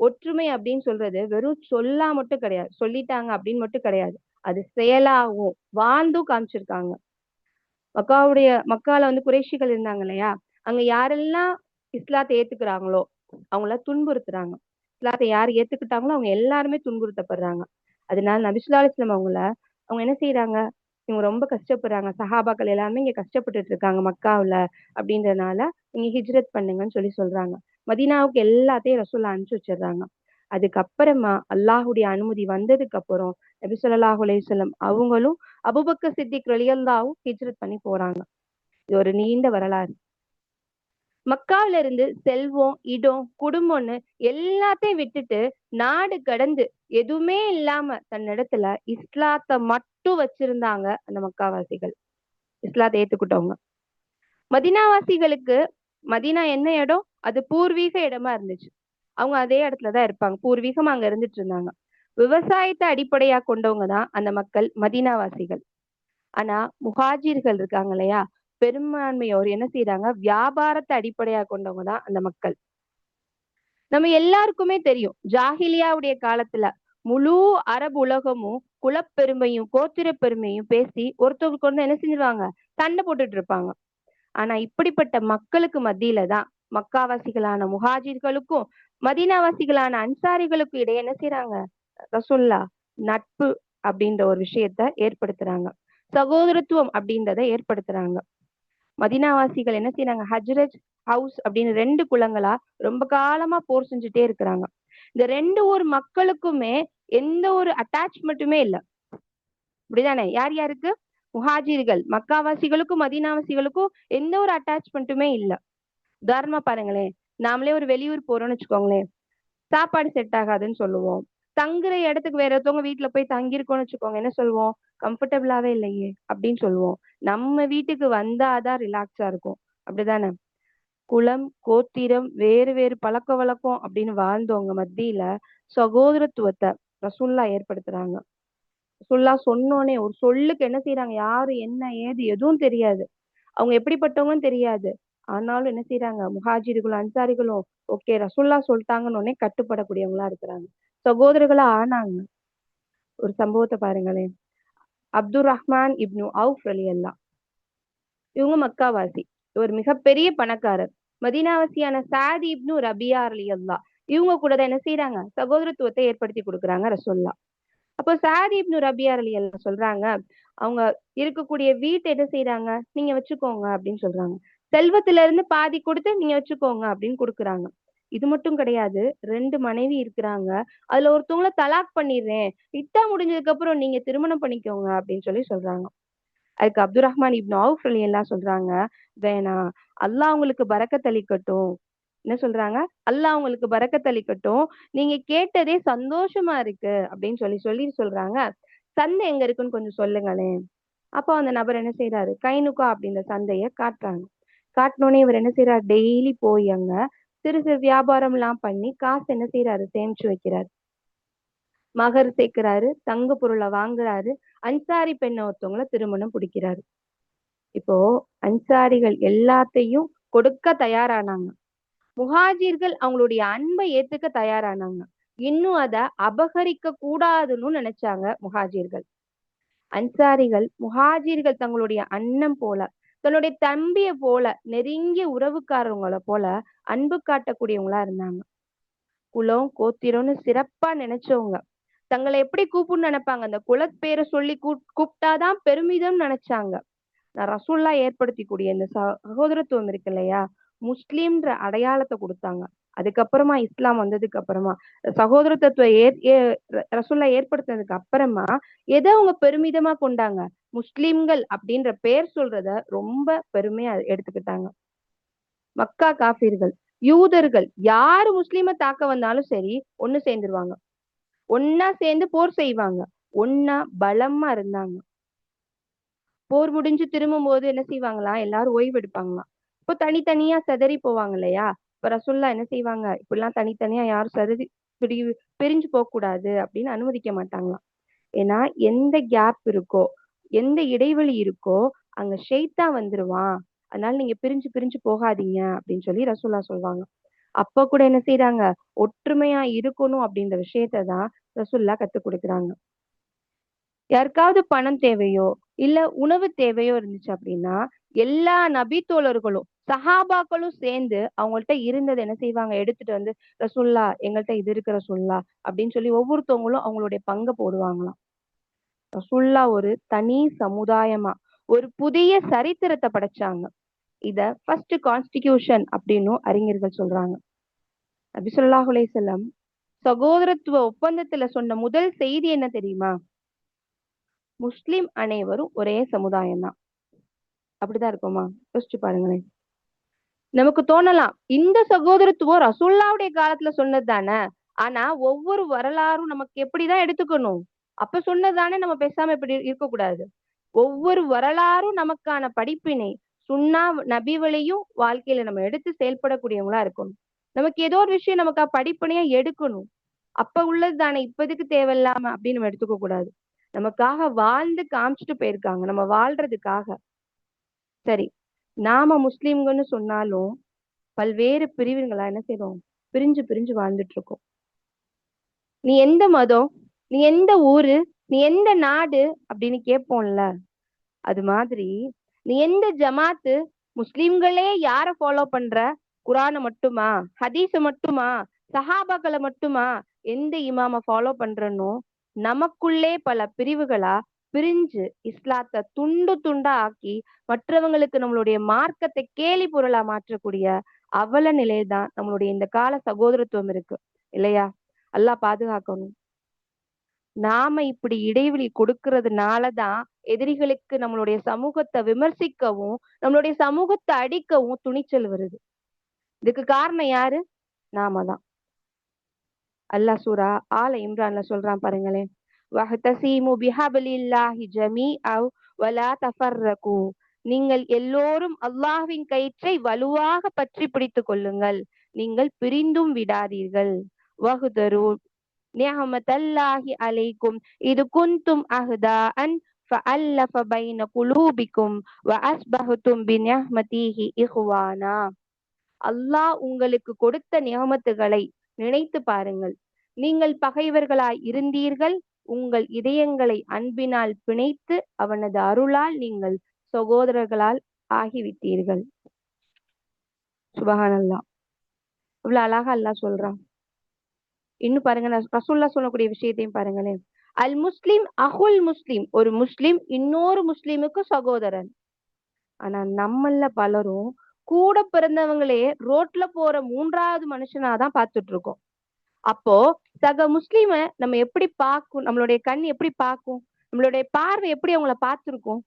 ஒற்றுமை அப்படின்னு சொல்றது வெறும் சொல்லா மட்டும் கிடையாது, சொல்லிட்டாங்க அப்படின்னு மட்டும் கிடையாது, அது செயலாகவும் வாழ்ந்தும் காமிச்சிருக்காங்க. மக்கால வந்து குறைஷிகள் இருந்தாங்க இல்லையா, அங்க யாரெல்லாம் இஸ்லாத்தை ஏத்துக்கிறாங்களோ அவங்கள துன்புறுத்துறாங்க. இஸ்லாத்தை யார் ஏத்துக்கிட்டாங்களோ அவங்க எல்லாருமே துன்புறுத்தப்படுறாங்க. அதனால நபிசுல்லா அலிஸ்லாம் அவங்க என்ன செய்யறாங்க? இவங்க ரொம்ப கஷ்டப்படுறாங்க, சஹாபாக்கள் எல்லாருமே இங்க கஷ்டப்பட்டுட்டு இருக்காங்க மக்காவுல, அப்படின்றதுனால நீங்க ஹிஜ்ரத் பண்ணுங்கன்னு சொல்றாங்க. மதீனாவுக்கு எல்லாத்தையும் ரசூல்லா அனுப்பிச்சு வச்சிடுறாங்க. அதுக்கப்புறமா அல்லாஹுடைய அனுமதி வந்ததுக்கு அப்புறம் நபி ஸல்லல்லாஹு அலைஹி வஸல்லம் அவங்களும் அபூபக்கர் சித்திக் ரலியல்லாஹு ஹிஜ்ரத் பண்ணி போறாங்க. இது ஒரு நீண்ட வரலாறு. மக்காவில இருந்து செல்வம், இடம், குடும்பம்னு எல்லாத்தையும் விட்டுட்டு நாடு கடந்து எதுவுமே இல்லாம தன்னிடத்துல இஸ்லாத்தை மட்டும் வச்சிருந்தாங்க அந்த மக்காவாசிகள், இஸ்லாத்தை ஏத்துக்கிட்டவங்க. மதீனாவாசிகளுக்கு மதீனா என்ன இடம்? அது பூர்வீக இடமா இருந்துச்சு. அவங்க அதே இடத்துலதான் இருப்பாங்க, பூர்வீகம் அங்க இருந்துட்டு இருந்தாங்க. விவசாயத்தை அடிப்படையா கொண்டவங்க தான் அந்த மக்கள் மதீனாவாசிகள். ஆனா முஹாஜிர்கள் இருக்காங்க இல்லையா, பெரும்பான்மையோர் என்ன செய்யறாங்க? வியாபாரத்தை அடிப்படையா கொண்டவங்க தான் அந்த மக்கள். நம்ம எல்லாருக்குமே தெரியும், ஜாஹிலியாவுடைய காலத்துல முழு அரபு உலகமும் குலப்பெருமையும் கோத்திர பெருமையும் பேசி ஒருத்தவங்களுக்கு வந்து என்ன செஞ்சிருவாங்க? சண்டை போட்டுட்டு இருப்பாங்க. ஆனா இப்படிப்பட்ட மக்களுக்கு மத்தியில தான் மக்காவாசிகளான முஹாஜிர்களுக்கும் மதீனாவாசிகளான அன்சாரிகளுக்கும் இடையே என்ன செய்யறாங்க? ரசூல்லா நட்பு அப்படின்ற ஒரு விஷயத்த ஏற்படுத்துறாங்க, சகோதரத்துவம் அப்படின்றத ஏற்படுத்துறாங்க. மதினாவாசிகள் என்ன செய்யறாங்க, ஹஜ்ரத் ஹவுஸ் அப்படின்னு 2 குளங்களா ரொம்ப காலமா போர் செஞ்சுட்டே இருக்கிறாங்க. இந்த 2 ஊர் மக்களுக்குமே எந்த ஒரு அட்டாச்மெண்ட்டுமே இல்ல. அப்படிதானே? யார் யாருக்கு? முஹாஜிர்கள், மக்காவாசிகளுக்கும் மதீனாவாசிகளுக்கும் எந்த ஒரு அட்டாச்மெண்ட்டுமே இல்ல. உதாரணமா பாருங்களேன், நாமளே ஒரு வெளியூர் போறோம்னு வச்சுக்கோங்களேன், சாப்பாடு செட் ஆகாதுன்னு சொல்லுவோம். தங்குற இடத்துக்கு வேற ஒருத்தவங்க வீட்டுல போய் தங்கியிருக்கோம்னு வச்சுக்கோங்க, என்ன சொல்லுவோம்? கம்ஃபர்டபுளாவே இல்லையே அப்படின்னு சொல்லுவோம். நம்ம வீட்டுக்கு வந்தாதான் ரிலாக்ஸா இருக்கும். அப்படிதானே? குலம், கோத்திரம், வேறு வேறு பழக்க வழக்கம் அப்படின்னு வாழ்ந்தவங்க மத்தியில சகோதரத்துவத்தை ரசூல்லா ஏற்படுத்துறாங்க. ரசூல்லா சொன்னோனே ஒரு சொல்லுக்கு என்ன செய்யறாங்க, யாரு என்ன ஏது எதுவும் தெரியாது, அவங்க எப்படிப்பட்டவங்கன்னு தெரியாது. ஆனாலும் என்ன செய்யறாங்க, முஹாஜிர்களும் அன்சாரிகளும் ஓகே ரசூல்லா சொல்லிட்டாங்கன்னு உடனே கட்டுப்படக்கூடியவங்களா இருக்கிறாங்க, சகோதரர்களா ஆனாங்க. ஒரு சம்பவத்தை பாருங்களேன். அப்துல் ரஹ்மான் இப்னு அவுஃப் ரலியல்லாஹ், இவங்க மக்காவாசி, ஒரு மிகப்பெரிய பணக்காரர். மதீனாவாசியான சாதி இப்னு ரபியா ரலியல்லாஹ், இவங்க கூட தான் என்ன செய்யறாங்க, சகோதரத்துவத்தை ஏற்படுத்தி கொடுக்குறாங்க ரசூல்லா. அப்போ சாதி இப்னு ரபியா ரலியல்லாஹ் சொல்றாங்க, அவங்க இருக்கக்கூடிய வீட்டை என்ன செய்யறாங்க, நீங்க வச்சுக்கோங்க அப்படின்னு சொல்றாங்க. செல்வத்துல இருந்து பாதி கொடுத்து நீங்க வச்சுக்கோங்க அப்படின்னு கொடுக்குறாங்க. இது மட்டும் கிடையாது, 2 மனைவி இருக்கிறாங்க, அதுல ஒருத்தவங்கள தலாக் பண்ணிடுறேன், இத்தா முடிஞ்சதுக்கு அப்புறம் நீங்க திருமணம் பண்ணிக்கோங்க அப்படின்னு சொல்லி சொல்றாங்க. அதுக்கு அப்துல் ரஹ்மான் இப்னு அவுஃப் ரலியல்லாஹ் சொல்றாங்க, வேணாம், அல்லாஹ் உங்களுக்கு பரக்கத் அளிக்கட்டும். என்ன சொல்றாங்க? அல்லாஹ் உங்களுக்கு பரக்கத் அளிக்கட்டும், நீங்க கேட்டதே சந்தோஷமா இருக்கு அப்படின்னு சொல்லி சொல்லி சொல்றாங்க, சந்தை எங்க இருக்குன்னு கொஞ்சம் சொல்லுங்களேன். அப்போ அந்த நபர் என்ன செய்யறாரு, கைனுக்கா அப்படின்ற சந்தைய காட்டுறாங்க. காட்டினோடனே இவர் என்ன செய்யறாரு, டெய்லி போய் அங்க சிறு சிறு வியாபாரம் எல்லாம் பண்ணி காசு என்ன செய்யறாரு, சேமிச்சு வைக்கிறாரு. மகர் சேர்க்கிறாரு, தங்க பொருளை வாங்குறாரு, அன்சாரி பெண்ணை ஒருத்தவங்கள திருமணம் பிடிக்கிறாரு. இப்போ அன்சாரிகள் எல்லாத்தையும் கொடுக்க தயாரானாங்க, முஹாஜிர்கள் அவங்களுடைய அன்பை ஏத்துக்க தயாரானாங்க, இன்னும் அத அபகரிக்க கூடாதுன்னு நினைச்சாங்க முஹாஜிர்கள். அன்சாரிகள் முஹாஜிர்கள் தங்களுடைய அண்ணன் போல, தன்னுடைய தம்பிய போல, நெருங்கிய உறவுக்காரவங்கள போல அன்பு காட்டக்கூடியவங்களா இருந்தாங்க. குலம் கோத்திரம்னு சிறப்பா நினைச்சவங்க, தங்களை எப்படி கூப்பிடணும்னு நினைப்பாங்க, அந்த குலப்பேரை சொல்லி கூப்பிட்டாதான் பெருமிதம் நினைச்சாங்க. ரசூல்லா ஏற்படுத்திக்கூடிய இந்த சகோதரத்துவம் இருக்கு இல்லையா, முஸ்லிம்ன்ற அடையாளத்தை கொடுத்தாங்க. அதுக்கப்புறமா இஸ்லாம் வந்ததுக்கு அப்புறமா சகோதரத்துவ ரசூல்லா ஏற்படுத்தினதுக்கு அப்புறமா எதை அவங்க பெருமிதமா கொண்டாங்க, முஸ்லிம்கள் அப்படின்ற பேர் சொல்றத ரொம்ப பெருமையா எடுத்துக்கிட்டாங்க. மக்கா காஃபிர்கள், யூதர்கள் யாரு முஸ்லிம தாக்க வந்தாலும் சரி ஒண்ணு சேர்ந்துருவாங்க, ஒன்னா சேர்ந்து போர் செய்வாங்க, ஒன்னா பலமா இருந்தாங்க. போர் முடிஞ்சு திரும்பும் போது என்ன செய்வாங்களாம், எல்லாரும் ஓய்வு எடுப்பாங்களாம். இப்போ தனித்தனியா சிதறி போவாங்க இல்லையா, இப்ப ரசுல்லா என்ன செய்வாங்க, இப்படிலாம் தனித்தனியா யாரும் சதறி பிரிஞ்சு போக கூடாது அப்படின்னு அனுமதிக்க மாட்டாங்களாம். ஏன்னா எந்த கேப் இருக்கோ, எந்த இடைவெளி இருக்கோ அங்க ஷெய்தா வந்துருவான், அதனால நீங்க பிரிஞ்சு பிரிஞ்சு போகாதீங்க அப்படின்னு சொல்லி ரசூல்லா சொல்லுவாங்க. அப்ப கூட என்ன செய்யறாங்க, ஒற்றுமையா இருக்கணும் அப்படின்ற விஷயத்தான் ரசூல்லா கத்து கொடுக்குறாங்க. யாருக்காவது பணம் தேவையோ இல்ல உணவு தேவையோ இருந்துச்சு அப்படின்னா எல்லா நபி தோழர்களும் சஹாபாக்களும் சேர்ந்து அவங்கள்ட்ட இருந்தது என்ன செய்வாங்க, எடுத்துட்டு வந்து ரசூல்லா எங்கள்கிட்ட இது இருக்கிற ரசூல்லா அப்படின்னு சொல்லி ஒவ்வொருத்தவங்களும் அவங்களுடைய பங்கை போடுவாங்களாம். ரசூல்லா ஒரு தனி சமுதாயமா ஒரு புதிய சரித்திரத்தை படைச்சாங்க. இத ஃபர்ஸ்ட் கான்ஸ்டிடியூஷன் அப்படின்னு அறிஞர்கள் சொல்றாங்க. நபி ஸல்லல்லாஹு அலைஹி வஸல்லம் சகோதரத்துவ ஒப்பந்தத்துல சொன்ன முதல் செய்தி என்ன தெரியுமா? முஸ்லிம் அனைவரும் ஒரே சமுதாயம் தான். அப்படிதான் இருக்குமா? யோசிச்சு பாருங்களேன். நமக்கு தோணலாம் இந்த சகோதரத்துவம் ரசூல்லாவுடைய காலத்துல சொன்னது தானே, ஆனா ஒவ்வொரு வரலாறும் நமக்கு எப்படிதான் எடுத்துக்கணும், அப்ப சொன்னதுதானே நம்ம பேசாம இப்படி இருக்கக்கூடாது. ஒவ்வொரு வரலாறும் நமக்கான படிப்பினை, சுன்னா நபி வழியும் வாழ்க்கையில நம்ம எடுத்து செயல்படக்கூடியவங்களா இருக்கணும். நமக்கு ஏதோ ஒரு விஷயம் நமக்கு படிப்பினையா எடுக்கணும், அப்ப உள்ளது தானே இப்போதைக்கு தேவையில்லாம அப்படின்னு நம்ம எடுத்துக்க கூடாது. நமக்காக வாழ்ந்து காமிச்சிட்டு போயிருக்காங்க, நம்ம வாழ்றதுக்காக. சரி, நாம முஸ்லிம்கள்னு சொன்னாலும் பல்வேறு பிரிவுகளா என்ன செய்றோம், பிரிஞ்சு பிரிஞ்சு வாழ்ந்துட்டு இருக்கோம். நீ எந்த மதம், நீ எந்த ஊரு, நீ எந்த நாடு அப்படின்னு கேட்போம்ல, அது மாதிரி நீ எந்த ஜமாத்து, முஸ்லிம்களே யார ஃபாலோ பண்ற, குரானை மட்டுமா, ஹதீஸ மட்டுமா, சஹாபாக்களை மட்டுமா, எந்த இமாம ஃபாலோ பண்றனோ நமக்குள்ளே பல பிரிவுகளா பிரிஞ்சு இஸ்லாத்தை துண்டு துண்டா ஆக்கி மற்றவங்களுக்கு நம்மளுடைய மார்க்கத்தை கேலி பொருளா மாற்றக்கூடிய அவல நிலைதான் நம்மளுடைய இந்த கால சகோதரத்துவம் இருக்கு இல்லையா? அல்லாஹ் பாதுகாக்கணும். நாம இப்படி இடைவெளி கொடுக்கறதுனாலதான் எதிரிகளுக்கு நம்மளுடைய சமூகத்தை விமர்சிக்கவும் நம்மளுடைய சமூகத்தை அடிக்கவும் துணிச்சல் வருது. இதுக்கு காரணம் யாரு? நாம தான். அல்லாஹ் சூரா ஆல இம்ரான்ல சொல்றான் பாருங்களேன், வஹ்தஸீமு பிஹப்லில்லாஹி ஜமீஅவ் வலா தஃபர்ரகு, நீங்கள் எல்லோரும் அல்லாஹ்வின் கயிற்றை வலுவாக பற்றி பிடித்துக் கொள்ளுங்கள், நீங்கள் பிரிந்தும் விடாதீர்கள். வஹ்தரு நிஅமத்தல்லாஹி அலைக்கும் இது குன்தும் அஹ்தாஅன் ஃபஅல்லஃப பைன குலூபிக்கும் வஅஸ்பஹ்தும் பிநிஅமதிஹி இஹ்வானா. அல்லாஹ் உங்களுக்கு கொடுத்த நியமத்துகளை நினைத்து பாருங்கள். நீங்கள் பகைவர்களாய் இருந்தீர்கள், உங்கள் இதயங்களை அன்பினால் பிணைத்து அவனது அருளால் நீங்கள் சகோதரர்களால் ஆகிவிட்டீர்கள். சுபஹானல்லாஹ். இவ்வளவு அழகா அல்லாஹ் சொல்றான். இன்னும் பாருங்க, ரசூல்லா சொல்லக்கூடிய விஷயத்தையும் பாருங்களேன். அல் முஸ்லிம் அஹுல் முஸ்லிம், ஒரு முஸ்லிம் இன்னொரு முஸ்லிமுக்கு சகோதரன். ஆனா நம்மள பலரும் கூட பிறந்தவங்களே ரோட்ல போற மூன்றாவது மனுஷனாதான் பார்த்துட்டு இருக்கோம். அப்போ சக முஸ்லிம நம்ம எப்படி பார்க்கும்? நம்மளுடைய கண் எப்படி பார்க்கும்? நம்மளுடைய பார்வை எப்படி அவங்கள பார்த்திருக்கும்?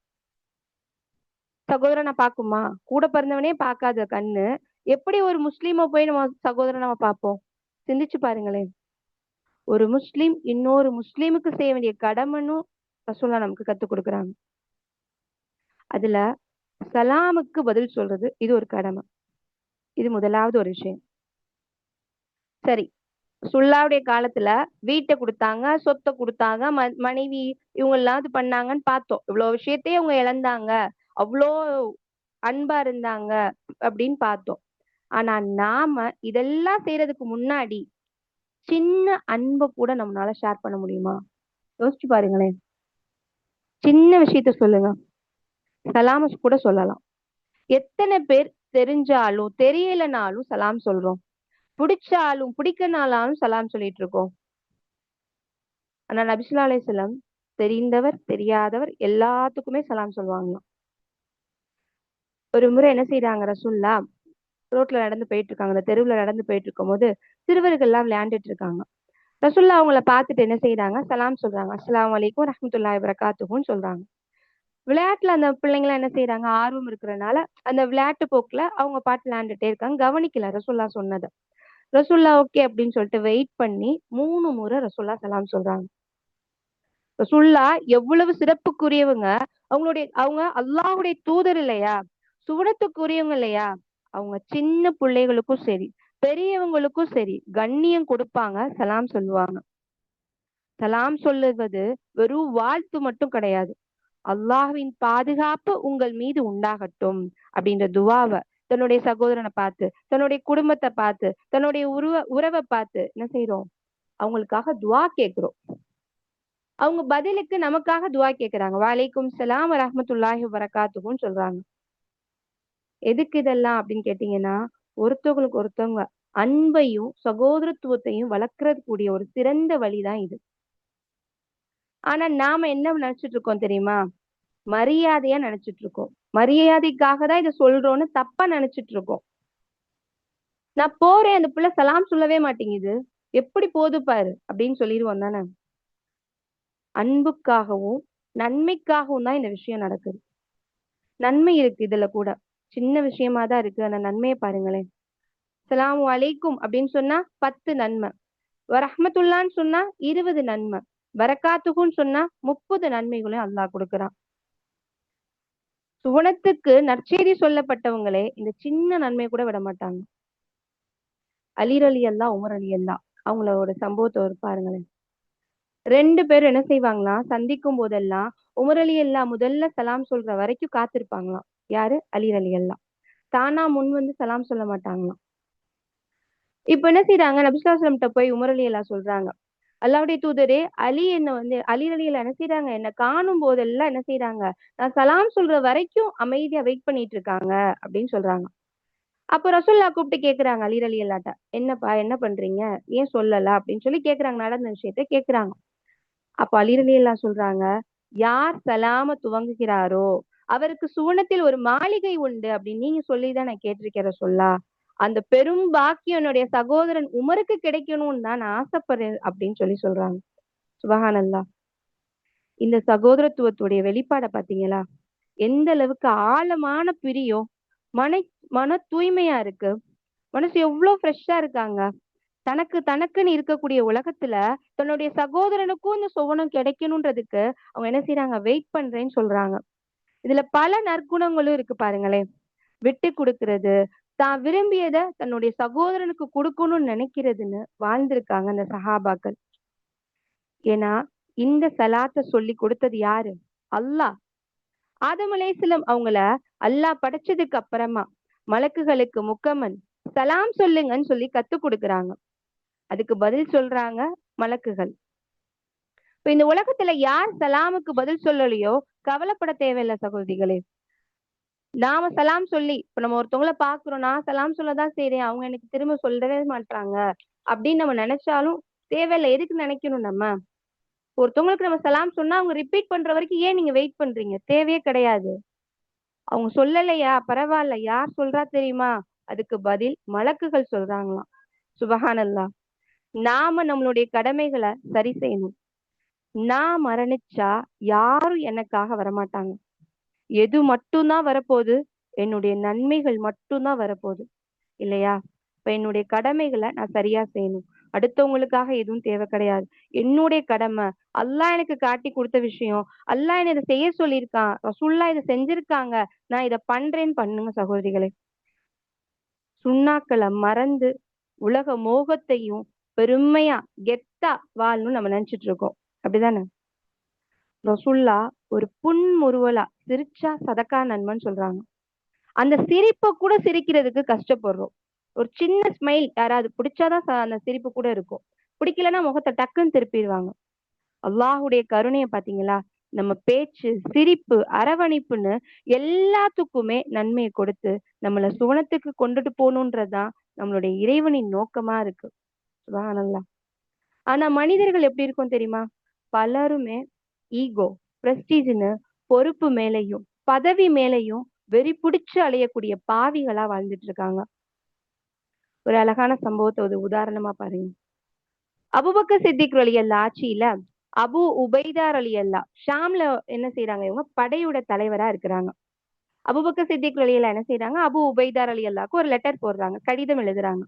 சகோதரனை பார்க்குமா? கூட பிறந்தவனே பார்க்காத கண்ணு எப்படி ஒரு முஸ்லீம போய் நம்ம சகோதரனை நம்ம பார்ப்போம்? சிந்திச்சு பாருங்களேன். ஒரு முஸ்லிம் இன்னொரு முஸ்லீமுக்கு செய்ய வேண்டிய கடமைன்னு ரசூலுல்லாஹ் நமக்கு கத்துக் கொடுக்குறாங்க. அதுல சலாமுக்கு பதில் சொல்றது இது ஒரு கடமை. இது முதலாவது ஒரு விஷயம். சரி, சுல்லாவுடைய காலத்துல வீட்டை கொடுத்தாங்க, சொத்தை கொடுத்தாங்க, மனைவி இவங்க எல்லாம் இது பண்ணாங்கன்னு பார்த்தோம். இவ்வளவு விஷயத்தையும் அவங்க இழந்தாங்க, அவ்வளோ அன்பா இருந்தாங்க அப்படின்னு பார்த்தோம். ஆனா நாம இதெல்லாம் செய்யறதுக்கு முன்னாடி சின்ன அன்பை கூட நம்மளால ஷேர் பண்ண முடியுமா? யோசிச்சு பாருங்களேன். சின்ன விஷயத்த சொல்லுங்க, சலாம கூட சொல்லலாம். எத்தனை பேர் தெரிஞ்சாலும் தெரியலனாலும் சலாம் சொல்றோம், பிடிச்சாலும் பிடிக்கனாலும் சலாம் சொல்லிட்டு இருக்கோம். ஆனா நபி ஸல்லல்லாஹு அலைஹி வஸல்லம் தெரிந்தவர் தெரியாதவர் எல்லாத்துக்குமே சலாம் சொல்லுவாங்களாம். ஒரு முறை என்ன செய்யறாங்க, ரசூல்லா ரோட்ல நடந்து போயிட்டு இருக்காங்க, அந்த தெருவுல நடந்து போயிட்டு இருக்கும் போது சிறுவர்கள் எல்லாம் விளையாண்டுட்டு இருக்காங்க. ரசூல்லா அவங்கள பார்த்துட்டு என்ன செய்யறாங்க, சலாம் சொல்றாங்க. அஸ்ஸலாமு அலைக்கும் ரஹ்மத்துல்லாஹி வபரகாத்துஹுன்னு சொல்றாங்க. விளையாட்டுல அந்த பிள்ளைங்க எல்லாம் என்ன செய்யறாங்க, ஆர்வம் இருக்கிறனால அந்த விளையாட்டு போக்குல அவங்க பாட்டு விளையாண்டுட்டே இருக்காங்க, கவனிக்கல ரசூல்லா சொன்னதை. ரசூல்லா ஓகே அப்படின்னு சொல்லிட்டு வெயிட் பண்ணி 3 முறை ரசூல்லா சலாம் சொல்றாங்க. ரசூல்லா எவ்வளவு சிறப்புக்குரியவங்க! அவங்க அல்லாஹ்வுடைய தூதர் இல்லையா? சுவனத்துக்குரியவங்க இல்லையா? அவங்க சின்ன பிள்ளைகளுக்கும் சரி பெரியவங்களுக்கும் சரி கண்ணியம் கொடுப்பாங்க, சலாம் சொல்லுவாங்க. சலாம் சொல்லுவது வெறும் வாழ்த்து மட்டும் கிடையாது. அல்லாஹ்வின் பாதுகாப்பு உங்கள் மீது உண்டாகட்டும் அப்படின்ற துவாவை தன்னுடைய சகோதரனை பார்த்து, தன்னுடைய குடும்பத்தை பார்த்து, தன்னுடைய உறவை பார்த்து என்ன செய்யறோம், அவங்களுக்காக துவா கேட்கிறோம். அவங்க பதிலுக்கு நமக்காக துவா கேட்கிறாங்க. வலைக்கும் சலாம் வரஹ்மத்துல்லாஹி வபரகாத்துஹுன்னு சொல்றாங்க. எதுக்கு இதெல்லாம் அப்படின்னு கேட்டீங்கன்னா, ஒருத்தவங்களுக்கு ஒருத்தவங்க அன்பையும் சகோதரத்துவத்தையும் வளர்க்கறது கூடிய ஒரு சிறந்த வழிதான் இது. ஆனா நாம என்ன நினைச்சிட்டு இருக்கோம் தெரியுமா? மரியாதையா நினைச்சிட்டு இருக்கோம். மரியாதைக்காக தான் இதை சொல்றோம்னு தப்பா நினைச்சிட்டு இருக்கோம். நான் போறேன், அந்த புள்ள சலாம் சொல்லவே மாட்டேங்குது, எப்படி போது பாரு அப்படின்னு சொல்லிடுவோம் தானே? அன்புக்காகவும் நன்மைக்காகவும் தான் இந்த விஷயம் நடக்குது. நன்மை இருக்கு இதுல கூட, சின்ன விஷயமா தான் இருக்கு. அந்த நன்மையை பாருங்களேன். சலாம் அலைக்கும் அப்படின்னு சொன்னா 10 நன்மை, வரஹ்மத்துல்லான்னு சொன்னா 20 நன்மை, பரக்காத்துக்குன்னு சொன்னா 30 நன்மைகளையும் அல்லாஹ் கொடுக்குறான். சுவனத்துக்கு நற்செய்தி சொல்லப்பட்டவங்களே இந்த சின்ன நன்மை கூட விட மாட்டாங்க. அலி ரலியல்லாஹ் உமர் ரலியல்லாஹ் அவங்களோட சம்பவத்தை பாருங்களேன். 2 பேரும் என்ன செய்வாங்களாம், சந்திக்கும் போதெல்லாம் உமர் ரலியல்லாஹ் முதல்ல சலாம் சொல்ற வரைக்கும் காத்திருப்பாங்களாம். யாரு? அலி ரலியல்லாஹ். தானா முன் வந்து சலாம் சொல்ல மாட்டாங்களாம். இப்ப என்ன செய்யறாங்க, நபி ஸல்லல்லாஹு அலைஹி வஸல்லம் போய் உமர் ரலியல்லாஹ் சொல்றாங்க, அல்லாஹ்வுடைய தூதரே, அலி ரலியல்லாஹ் என்ன செய்யறாங்க, என்ன காணும் போதெல்லாம் என்ன செய்யறாங்க, நான் சலாம் சொல்ற வரைக்கும் அமைதியா வெயிட் பண்ணிட்டு இருக்காங்க அப்படின்னு சொல்றாங்க. அப்ப ரசூல்லா கூப்பிட்டு கேக்குறாங்க அலி ரலியல்லாஹ்ட்ட, என்னப்பா என்ன பண்றீங்க, ஏன் சொல்லல அப்படின்னு சொல்லி கேக்குறாங்க, நடந்த விஷயத்த கேக்குறாங்க. அப்ப அலி ரலியல்லாஹ் சொல்றாங்க, யார் சலாம துவங்குகிறாரோ அவருக்கு சுவனத்தில் ஒரு மாளிகை உண்டு அப்படின்னு நீங்க சொல்லிதான் நான் கேட்டிருக்கிற சொல்லா. அந்த பெரும் பாக்கியம் என்னுடைய சகோதரன் உமருக்கு கிடைக்கணும்னு தான் நான் ஆசைப்படுறேன் அப்படின்னு சொல்றாங்க. சுபஹானல்லாஹ். இந்த சகோதரத்துவத்துடைய வெளிப்பாடை பாத்தீங்களா? எந்த அளவுக்கு ஆழமான பிரியம். மன மன தூய்மையா இருக்கு. மனசு எவ்வளவு ஃப்ரெஷ்ஷா இருக்காங்க. தனக்குன்னு இருக்கக்கூடிய உலகத்துல தன்னுடைய சகோதரனுக்கும் இந்த சுவனம் கிடைக்கணுன்றதுக்கு அவங்க என்ன செய்யறாங்க? வெயிட் பண்றேன்னு சொல்றாங்க. இதுல பல நற்குணங்களும் இருக்கு பாருங்களேன். விட்டு கொடுக்கிறது, தான் விரும்பியதை தன்னுடைய சகோதரனுக்கு கொடுக்கணும்னு நினைக்கிறதுன்னு வாழ்ந்திருக்காங்க அந்த சஹாபாக்கள். ஏன்னா இந்த சலாத்தை சொல்லி கொடுத்தது யாரு? அல்லாஹ். ஆதம் அலைஹிஸ்ஸலாம் அவங்கள அல்லாஹ் படைச்சதுக்கு அப்புறமா மலக்குகளுக்கு முக்கமன் சலாம் சொல்லுங்கன்னு சொல்லி கத்து கொடுக்குறாங்க. அதுக்கு பதில் சொல்றாங்க மலக்குகள். இப்ப இந்த உலகத்துல யார் சலாமுக்கு பதில் சொல்லலையோ கவலைப்பட தேவையில்லை சகோதரிகளே. நாம சலாம் சொல்லி இப்ப நம்ம ஒருத்தவங்கள பாக்குறோம், நான் சலாம் சொல்லதான் செய்றேன், அவங்க எனக்கு திரும்ப சொல்லவே மாட்டாங்க அப்படின்னு நம்ம நினைச்சாலும் தேவையில்லை. எதுக்கு நினைக்கணும்? நம்ம ஒருத்தவங்களுக்கு நம்ம சலாம் சொன்னா அவங்க ரிப்பீட் பண்ற வரைக்கும் ஏன் நீங்க வெயிட் பண்றீங்க? தேவையே கிடையாது. அவங்க சொல்லலையா பரவாயில்ல, யார் சொல்றா தெரியுமா? அதுக்கு பதில் மலக்குகள் சொல்றாங்களாம். சுபஹானல்லாஹ். நாம நம்மளுடைய கடமைகளை சரி செய்யணும். நான் மரணிச்சா யாரும் எனக்காக வரமாட்டாங்க. எது மட்டும்தான் வரப்போகுது? என்னுடைய நன்மைகள் மட்டும்தான் வரப்போகுது, இல்லையா? இப்ப என்னுடைய கடமைகளை நான் சரியா செய்யணும். அடுத்தவங்களுக்காக எதுவும் தேவை கிடையாது. என்னுடைய கடமை, அல்லாஹ் எனக்கு காட்டி கொடுத்த விஷயம், அல்லாஹ் என்ன இதை செய்ய சொல்லியிருக்கான், ரசூலுல்லாஹ் இதை செஞ்சிருக்காங்க, நான் இதை பண்றேன்னு பண்ணுங்க சகோதரிகளே. சுண்ணாக்களை மறந்து உலக மோகத்தையும் பெருமையா கெத்தா வாழணும்னு நம்ம நினைச்சிட்டு இருக்கோம். அப்படிதானே? ரசுல்லா ஒரு புன்முறுவலா சிரிச்சா சதக்கா நன்மைன்னு சொல்றாங்க. அந்த சிரிப்பை கூட சிரிக்கிறதுக்கு கஷ்டப்படுறோம். ஒரு சின்ன ஸ்மைல் யாராவது பிடிச்சாதான் அந்த சிரிப்பு கூட இருக்கும். பிடிக்கலன்னா முகத்தை டக்குன்னு திருப்பிடுவாங்க. அல்லாஹுடைய கருணையை பாத்தீங்களா? நம்ம பேச்சு, சிரிப்பு, அரவணைப்புன்னு எல்லாத்துக்குமே நன்மையை கொடுத்து நம்மள சுவனத்துக்கு கொண்டுட்டு போகணுன்றதுதான் நம்மளுடைய இறைவனின் நோக்கமா இருக்கு. சுப்ஹானல்லாஹ். ஆனா மனிதர்கள் எப்படி இருக்கும் தெரியுமா? பலருமே ஈகோ, பிரஸ்டீஜ்னு பொறுப்பு மேலையும் பதவி மேலையும் வெறி பிடிச்சு அலையக்கூடிய பாவிகளா வாழ்ந்துட்டு இருக்காங்க. ஒரு அழகான சம்பவத்தை ஒரு உதாரணமா பாருங்க. அபூபக்கர் சித்திக் ரலியல்லாஹு ஆட்சியில அபு உபைதா ரலியல்லாஹு ஷாம்ல என்ன செய்யறாங்க? இவங்க படையோட தலைவரா இருக்கிறாங்க. அபூபக்கர் சித்திக் ரலியல்லாஹு என்ன செய்யறாங்க? அபு உபைதா ரலியல்லாஹுக்கு ஒரு லெட்டர் போடுறாங்க, கடிதம் எழுதுறாங்க.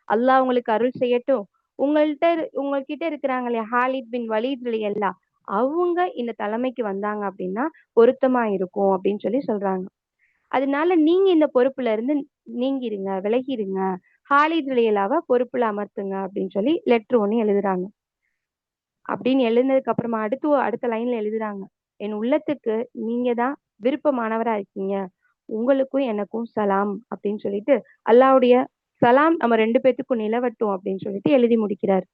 அல்லாஹ் உங்களுக்கு அருள் செய்யட்டும். உங்ககிட்ட இருக்கிறாங்க இல்லையா ஹாலித் பின் வலீத் ரலியல்லாஹு, அவங்க இந்த தலைமைக்கு வந்தாங்க அப்படின்னா பொருத்தமா இருக்கும் அப்படின்னு சொல்றாங்க. அதனால நீங்க இந்த பொறுப்புல இருந்து நீங்கிருங்க, விலகிருங்க, ஹாலித் ரலியல்லாஹுவை பொறுப்புல அமர்த்துங்க அப்படின்னு லெட்டர் ஒண்ணு எழுதுறாங்க. அப்படின்னு எழுதினதுக்கு அப்புறமா அடுத்த லைன்ல எழுதுறாங்க, என் உள்ளத்துக்கு நீங்க தான் விருப்பமானவரா இருக்கீங்க, உங்களுக்கும் எனக்கும் சலாம் அப்படின்னு அல்லாவுடைய சலாம் நம்ம ரெண்டு பேத்துக்கும் நிலவட்டும் அப்படின்னு எழுதி முடிக்கிறார்.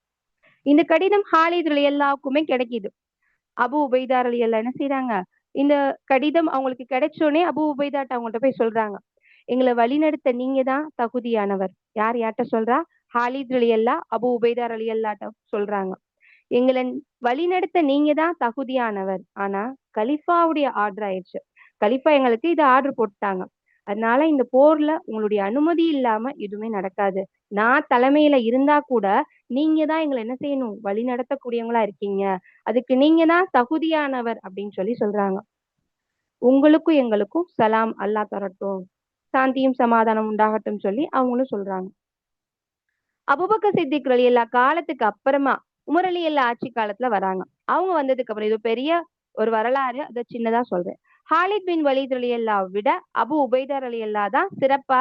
இந்த கடிதம் ஹாலித் ரலியல்லாஹுக்குமே கிடைக்குது. அபு உபைதா ரலியல்லாஹு என்ன செய்யறாங்க? இந்த கடிதம் அவங்களுக்கு கிடைச்சோடனே அபு உபைதாட்ட அவங்கள்ட்ட போய் சொல்றாங்க, எங்களை வழிநடத்த நீங்க தான் தகுதியானவர். யார்ட்ட சொல்றா? ஹாலித் ரலியல்லாஹு அபு உபைதா ரலியல்லாஹ்ட்ட சொல்றாங்க, எங்களை வழிநடத்த நீங்க தான் தகுதியானவர். ஆனா கலிஃபாவுடைய ஆர்டர் ஆயிடுச்சு. கலிஃபா எங்களுக்கு இதை ஆர்டர் போட்டாங்க. அதனால இந்த போர்ல உங்களுடைய அனுமதி இல்லாம எதுவுமே நடக்காது. நான் தலைமையில இருந்தா கூட நீங்க தான் எங்களை என்ன செய்யணும்? வழி நடத்தக்கூடியவங்களா இருக்கீங்க. அதுக்கு நீங்க தான் தகுதியானவர் அப்படின்னு சொல்றாங்க. உங்களுக்கும் எங்களுக்கும் சலாம், அல்லாஹ் தரட்டும், சாந்தியும் சமாதானம் உண்டாகட்டும் அவங்களும் சொல்றாங்க. அபூபக்கர் சித்திக் ரலியல்லாஹு காலத்துக்கு அப்புறமா உமர் ரலியல்லாஹு ஆட்சி காலத்துல வராங்க. அவங்க வந்ததுக்கு அப்புறம் இது பெரிய ஒரு வரலாறு, அதை சின்னதா சொல்றேன். ஹாலித் பின் வலீத் ரலியல்லாஹு விட அபு உபைதா ரலியல்லாஹு தான் சிறப்பா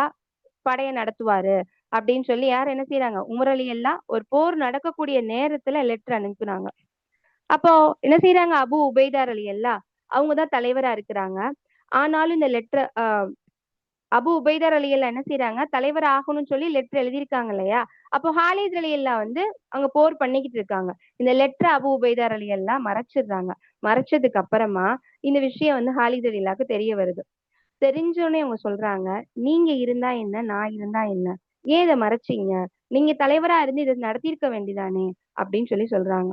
படையை நடத்துவாரு அப்படின்னு யார் என்ன செய்யறாங்க? உமர் ரலியல்லாஹு ஒரு போர் நடக்கக்கூடிய நேரத்துல லெட்டர் அனுப்புனாங்க. அப்போ என்ன செய்யறாங்க? அபு உபைதா ரலியல்லாஹு அவங்கதான் தலைவரா இருக்கிறாங்க. ஆனாலும் இந்த லெட்டர் அபு உபைதர் ரலியல்லாஹு என்ன செய்யறாங்க? தலைவர் ஆகணும்னு லெட்டர் எழுதியிருக்காங்க இல்லையா? அப்போ ஹாலித் ரலியல்லாஹு அங்க போர் பண்ணிக்கிட்டு இருக்காங்க. இந்த லெட்டர் அபு உபைதர் ரலியல்லாஹு மறைச்சிடுறாங்க. மறைச்சதுக்கு அப்புறமா இந்த விஷயம் ஹாலித் ரலியல்லாஹுக்கு தெரிய வருது. தெரிஞ்சோடனே அவங்க சொல்றாங்க, நீங்க இருந்தா என்ன, நான் இருந்தா என்ன, ஏன் இதை மறைச்சீங்க? நீங்க தலைவரா இருந்து இதை நடத்தியிருக்க வேண்டிதானே அப்படின்னு சொல்றாங்க.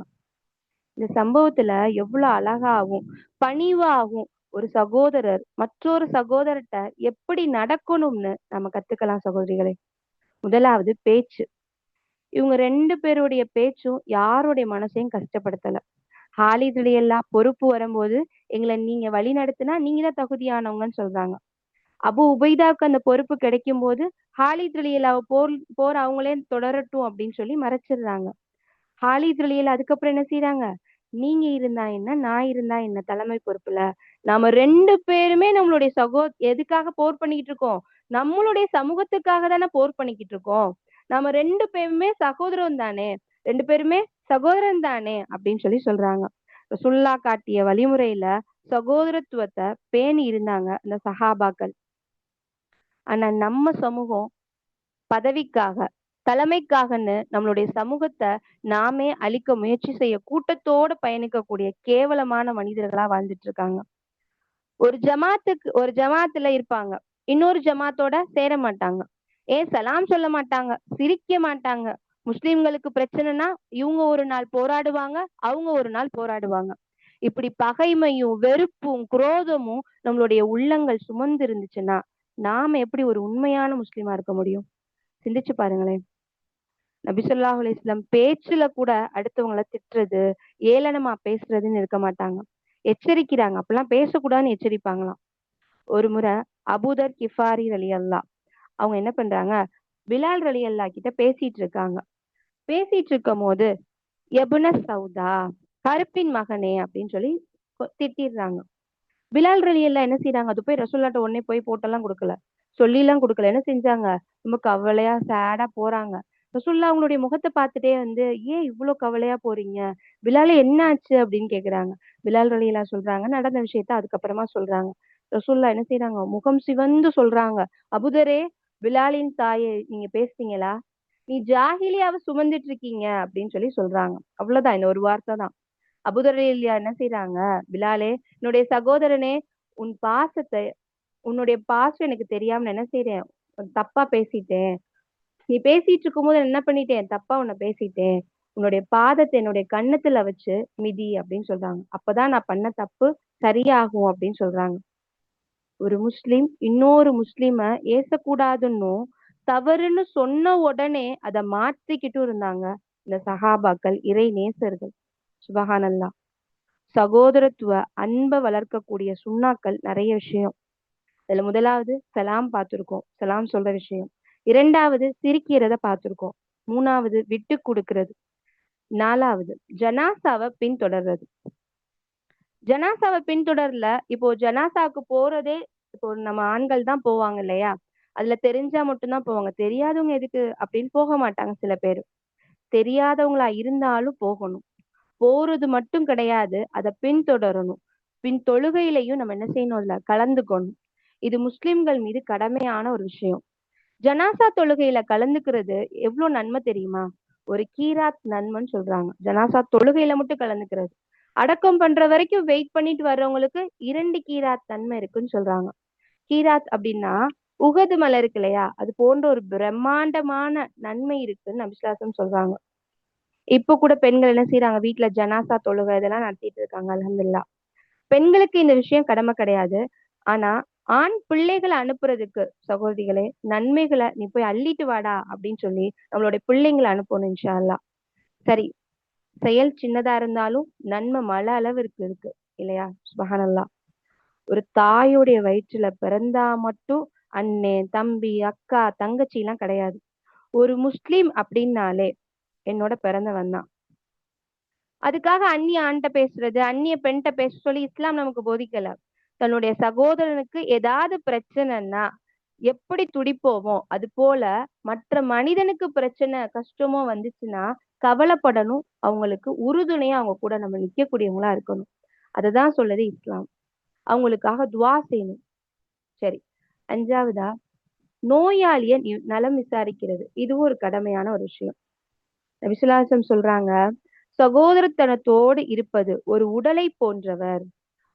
இந்த சம்பவத்துல எவ்வளவு அழகாவும் பணிவாகவும் ஒரு சகோதரர் மற்றொரு சகோதரர்கிட்ட எப்படி நடக்கணும்னு நம்ம கத்துக்கலாம் சகோதரிகளே. முதலாவது பேச்சு. இவங்க ரெண்டு பேருடைய பேச்சும் யாருடைய மனசையும் கஷ்டப்படுத்தல. ஹாலித் ரலியல்லாஹு பொறுப்பு வரும்போது எங்களை நீங்க வழி நடத்தினா நீங்க தான் தகுதியானவங்கன்னு சொல்றாங்க. அபு உபைதாவுக்கு அந்த பொறுப்பு கிடைக்கும் போது ஹாலித் ரலியல்லாஹு போர் அவங்களே தொடரட்டும் அப்படின்னு சொல்லி மறைச்சிடுறாங்க. ஹாலித் ரலியல்லாஹு அதுக்கப்புறம் என்ன செய்றாங்க, நீங்க இருந்தா என்ன நான் இருந்தா என்ன தலைமை பொறுப்புல நாம ரெண்டு பேருமே நம்மளுடைய எதுக்காக போர் பண்ணிக்கிட்டு இருக்கோம், நம்மளுடைய சமூகத்துக்காக தானே போர் பண்ணிக்கிட்டு இருக்கோம், நாம ரெண்டு பேருமே சகோதரம் தானே, ரெண்டு பேருமே சகோதரன் தானே அப்படின்னு சொல்லி சொல்றாங்க. ரசூலுல்லாஹ் காட்டிய வழிமுறையில சகோதரத்துவத்தை பேணி இருந்தாங்க அந்த சஹாபாக்கள். ஆனா நம்ம சமூகம் பதவிக்காக தலைமைக்காகன்னு நம்மளுடைய சமூகத்தை நாமே அழிக்க முயற்சி செய்ய கூட்டத்தோட பயணிக்கக்கூடிய கேவலமான மனிதர்களா வாழ்ந்துட்டு இருக்காங்க. ஒரு ஜமாத்துல இருப்பாங்க, இன்னொரு ஜமாத்தோட சேர மாட்டாங்க, ஏன் சலாம் சொல்ல மாட்டாங்க, சிரிக்க மாட்டாங்க. முஸ்லிம்களுக்கு பிரச்சனைனா இவங்க ஒரு நாள் போராடுவாங்க, அவங்க ஒரு நாள் போராடுவாங்க. இப்படி பகைமையும் வெறுப்பும் குரோதமும் நம்மளுடைய உள்ளங்கள் சுமந்து இருந்துச்சுன்னா நாம எப்படி ஒரு உண்மையான முஸ்லிமா இருக்க முடியும்? சிந்திச்சு பாருங்களேன். நபி ஸல்லல்லாஹு அலைஹி வஸல்லம் பேச்சுல கூட அடுத்தவங்கள திட்டுறது, ஏளனமா பேசுறதுன்னு இருக்க மாட்டாங்க. எச்சரிக்கிறாங்க. அப்பெல்லாம் பேசக்கூடாதுன்னு எச்சரிப்பாங்களாம். ஒரு முறை அபூதர் கிஃபாரி ரலியல்லாஹ் அவங்க என்ன பண்றாங்க, பிலால் ரலியல்லாஹ் கிட்ட பேசிட்டு இருக்காங்க. பேசிட்டு இருக்கும் போது எபுன சௌதா, கருப்பின் மகனே அப்படின்னு சொல்லி திட்டிடுறாங்க. பிலால் ரலியல்லாஹ் என்ன செய்றாங்க, அது போய் ரசூலுல்லாஹ்ட்ட உடனே போய் போட்டெல்லாம் கொடுக்கல, சொல்லிலாம் கொடுக்கல. என்ன செஞ்சாங்க, ரொம்ப கவலையா சேடா போறாங்க. ரசூலுல்லாஹ் அவங்களுடைய முகத்தை பார்த்துட்டே வந்து, ஏன் இவ்வளவு கவலையா போறீங்க, பிலாலே என்ன ஆச்சு அப்படின்னு கேக்குறாங்க. பிலால் ரலியல்லாஹ் சொல்றாங்க, நடந்த விஷயத்த அதுக்கப்புறமா சொல்றாங்க. ரசூலுல்லாஹ் என்ன செய்றாங்க, முகம் சிவந்து சொல்றாங்க, அபூதரே, பிலாலின் தாயை நீங்க பேசுறீங்களா, நீ ஜாஹிலியாவை சுமந்துட்டு இருக்கீங்க அப்படின்னு சொல்லி சொல்றாங்க. அவ்வளவுதான், இந்த ஒரு வார்த்தை தான். அபூதர் என்ன செய்றாங்க, பிலாலே, என்னுடைய சகோதரனே, உன் பாசத்தை உன்னுடைய பாசம் எனக்கு தெரியாம நான் என்ன செய்றேன், தப்பா பேசிட்டேன், நீ பேசிட்டு இருக்கும்போது நான் என்ன பண்ணிட்டேன், தப்பா உன்னை பேசிட்டேன், உன்னுடைய பாதத்தை என்னுடைய கன்னத்துல வச்சு மிதி அப்படின்னு சொல்றாங்க. அப்பதான் நான் பண்ண தப்பு சரியாகும் அப்படின்னு சொல்றாங்க. ஒரு முஸ்லிம் இன்னொரு முஸ்லிம ஏசக்கூடாதுன்னும் தவறுன்னு சொன்ன உடனே அதை மாற்றிக்கிட்டும் இருந்தாங்க இந்த சஹாபாக்கள், இறை நேசர்கள். சுபஹானல்லாஹ். சகோதரத்துவ அன்பை வளர்க்கக்கூடிய சுண்ணாக்கள் நிறைய விஷயம். அதுல முதலாவது சலாம் பார்த்திருக்கோம், சலாம் சொல்ற விஷயம். இரண்டாவது சிரிக்கிறத பார்த்திருக்கோம். மூணாவது விட்டு கொடுக்கிறது. நாலாவது ஜனாசாவை பின்தொடர்றது. ஜனாசாவை பின்தொடர்ல, இப்போ ஜனாசாவுக்கு போறதே இப்போ நம்ம ஆண்கள் தான் போவாங்க இல்லையா, அதுல தெரிஞ்சா மட்டும்தான் போவாங்க, தெரியாதவங்க எதுக்கு அப்படின்னு போக மாட்டாங்க சில பேர். தெரியாதவங்களா இருந்தாலும் போகணும். போறது மட்டும் கிடையாது, அதை பின்தொடரணும். பின் தொழுகையிலையும் நம்ம என்ன செய்யணும், அதுல கலந்துக்கணும். இது முஸ்லிம்கள் மீது கடமையான ஒரு விஷயம். ஜனாசா தொழுகையில கலந்துக்கிறது எவ்வளவு நன்மை தெரியுமா, ஒரு கீராத் நன்மைன்னு சொல்றாங்க. ஜனாசா தொழுகையில மட்டும் கலந்துக்கிறது, அடக்கம் பண்ற வரைக்கும் வெயிட் பண்ணிட்டு வர்றவங்களுக்கு 2 கீராத் நன்மை இருக்குன்னு சொல்றாங்க. கீராத் அப்படின்னா உகது மலை இருக்கு இல்லையா, அது போன்ற ஒரு பிரம்மாண்டமான நன்மை இருக்குன்னு நபிஸ்லாசம் சொல்றாங்க. இப்ப கூட பெண்கள் என்ன செய்யறாங்க, வீட்டுல ஜனாசா தொழுகை இதெல்லாம் நடத்திட்டு இருக்காங்க, அல்ஹம்துலில்லாஹ். பெண்களுக்கு இந்த விஷயம் கடமை கிடையாது. ஆனா ஆண் பிள்ளைகளை அனுப்புறதுக்கு சகோதரிகளே, நன்மைகளை நீ போய் அள்ளிட்டு வாடா அப்படின்னு சொல்லி நம்மளுடைய பிள்ளைங்களை அனுப்பணும் இன்ஷா அல்லாஹ். சரி, செயல் சின்னதா இருந்தாலும் நன்மை மல அளவிற்கு இருக்கு இல்லையா, சுபஹானல்லாஹ். ஒரு தாயுடைய வயிற்றுல பிறந்தா மட்டும் அண்ணன் தம்பி அக்கா தங்கச்சி எல்லாம் கிடையாது. ஒரு முஸ்லிம் அப்படின்னாலே என்னோட பிறந்தவன் தான். அதுக்காக அந்நிய ஆண்ட பேசுறது, அந்நிய பெண்கிட்ட பேச சொல்லி இஸ்லாம் நமக்கு போதிக்கல. தன்னுடைய சகோதரனுக்கு ஏதாவது பிரச்சனைன்னா எப்படி துடிப்போமோ அது போல மற்ற மனிதனுக்கு பிரச்சனை கஷ்டமோ வந்துச்சுன்னா கவலைப்படணும், அவங்களுக்கு உறுதுணையா அவங்க கூட நம்ம நிக்கக்கூடியவங்களா இருக்கணும். அததான் சொல்லுது இஸ்லாம். அவங்களுக்காக துவா செய்யணும். சரி, அஞ்சாவதா நோயாளிய நலம் விசாரிக்கிறது, இதுவும் ஒரு கடமையான ஒரு விஷயம். நபிசுல்லாசம் சொல்றாங்க, சகோதரத்தனத்தோடு இருப்பது ஒரு உடலை போன்றவர்.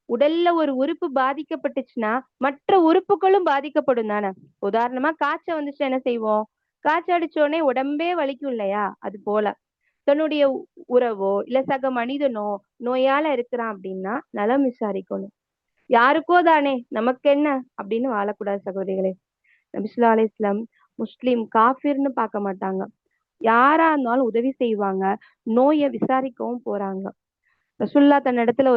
உடல்ல ஒரு உறுப்பு பாதிக்கப்பட்டுச்சுன்னா மற்ற உறுப்புகளும் பாதிக்கப்படும் தானே. உதாரணமா காய்ச்சல் வந்துச்சுன்னா என்ன செய்வோம், காய்ச்சல் அடிச்ச உடனே உடம்பே வலிக்கும் இல்லையா, அது போல தன்னுடைய உறவோ இல்ல சக மனிதனோ நோயால இருக்கிறான் அப்படின்னா நலம் விசாரிக்கணும். யாருக்கோ தானே நமக்கு என்ன அப்படின்னு வாழக்கூடாது சகோதரிகளே. நபி ஸல்லல்லாஹு அலைஹி வஸல்லம் முஸ்லிம் காஃபிர்னு பார்க்க மாட்டாங்க. யாரா இருந்தாலும் உதவி செய்வாங்க. நோயை விசாரிக்கவும் போறாங்க. ரசூலுல்லாஹ் தன்னிடத்துல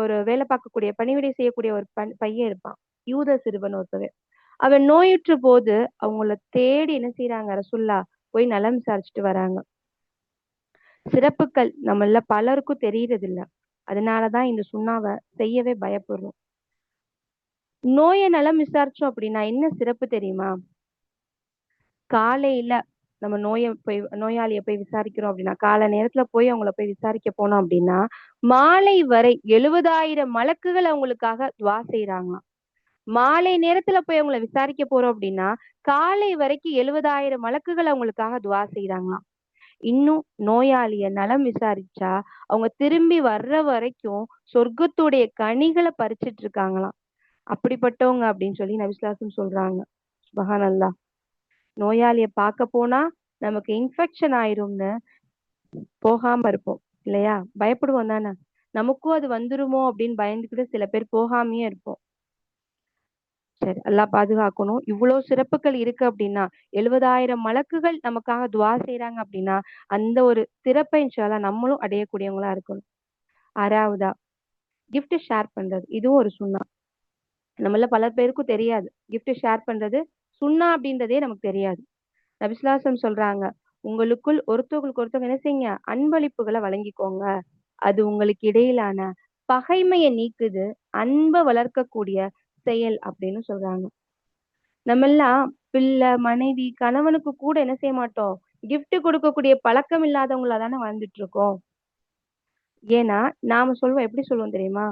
ஒரு வேலை பார்க்கக்கூடிய பணிவிடை செய்யக்கூடிய ஒரு பையன் இருப்பான். யூத சிறுவன் ஒருத்தவன். அவன் நோயுற்ற போது அவங்கள தேடி என்ன செய்யறாங்க ரசூலுல்லாஹ் போய் நலம் விசாரிச்சுட்டு வராங்க. சிறப்புகள் நம்மள பலருக்கும் தெரியறது இல்ல. அதனாலதான் இந்த சுண்ணாவை செய்யவே பயப்படுறோம். நோயை நலம் விசாரிச்சோம் அப்படின்னா என்ன சிறப்பு தெரியுமா? காலையில நம்ம நோயாளியை போய் விசாரிக்கிறோம் அப்படின்னா காலை நேரத்துல போய் அவங்கள போய் விசாரிக்க போனோம் அப்படின்னா மாலை வரை 70,000 மலக்குகள் அவங்களுக்காக துவா செய்யறாங்களாம். மாலை நேரத்துல போய் அவங்கள விசாரிக்க போறோம் அப்படின்னா காலை வரைக்கும் 70,000 மலக்குகள் அவங்களுக்காக துவா செய்யறாங்களாம். இன்னும் நோயாளிய நலம் விசாரிச்சா அவங்க திரும்பி வர்ற வரைக்கும் சொர்க்கத்துடைய கனிகளை பறிச்சிட்டு இருக்காங்களாம். அப்படிப்பட்டவங்க அப்படின்னு சொல்லி நபி ஸல்லல்லாஹு அலைஹி வஸல்லம் சொல்றாங்க. சுப்ஹானல்லாஹ். நோயாளிய பார்க்க போனா நமக்கு இன்ஃபெக்ஷன் ஆயிரும்னு போகாம இருப்போம் இல்லையா? பயப்படுவோம் தானே. நமக்கும் அது வந்துருமோ அப்படின்னு பயந்துக்கிட்டு சில பேர் போகாமயே இருப்போம். சரி, அல்லாஹ் பாதுகாக்கணும். இவ்வளவு சிறப்புகள் இருக்கு அப்படின்னா 70,000 மலக்குகள் நமக்காக துவா செய்யறாங்க அப்படின்னா அந்த ஒரு சிறப்பை இன்ஷா அல்லாஹ் நம்மளும் அடையக்கூடியவங்களா இருக்கணும். ஆறாவதா கிஃப்ட் ஷேர் பண்றது. இதுவும் ஒரு சுன்னா. நம்மள பல பேருக்கும் தெரியாது. கிஃப்ட் ஷேர் பண்றது சுன்னா அப்படின்றதே நமக்கு தெரியாது. நபி ஸல்லல்லாஹு அலைஹி வஸல்லம் சொல்றாங்க, உங்களுக்குள் ஒருத்தவங்களுக்கு ஒருத்தவங்க என்ன செய்யுங்க அன்பளிப்புகளை வழங்கிக்கோங்க. அது உங்களுக்கு இடையிலான பகைமையை நீக்குது, அன்பை வளர்க்கக்கூடிய செயல் அப்படின்னு சொல்றாங்க. நம்ம எல்லாம் பிள்ளை, மனைவி, கணவனுக்கு கூட என்ன செய்ய மாட்டோம்? கிஃப்ட் கொடுக்கக்கூடிய பழக்கம் இல்லாதவங்களா தானே வாழ்ந்துட்டு இருக்கோம். ஏன்னா நாம சொல்லுவோம், எப்படி சொல்லுவோம் தெரியுமா?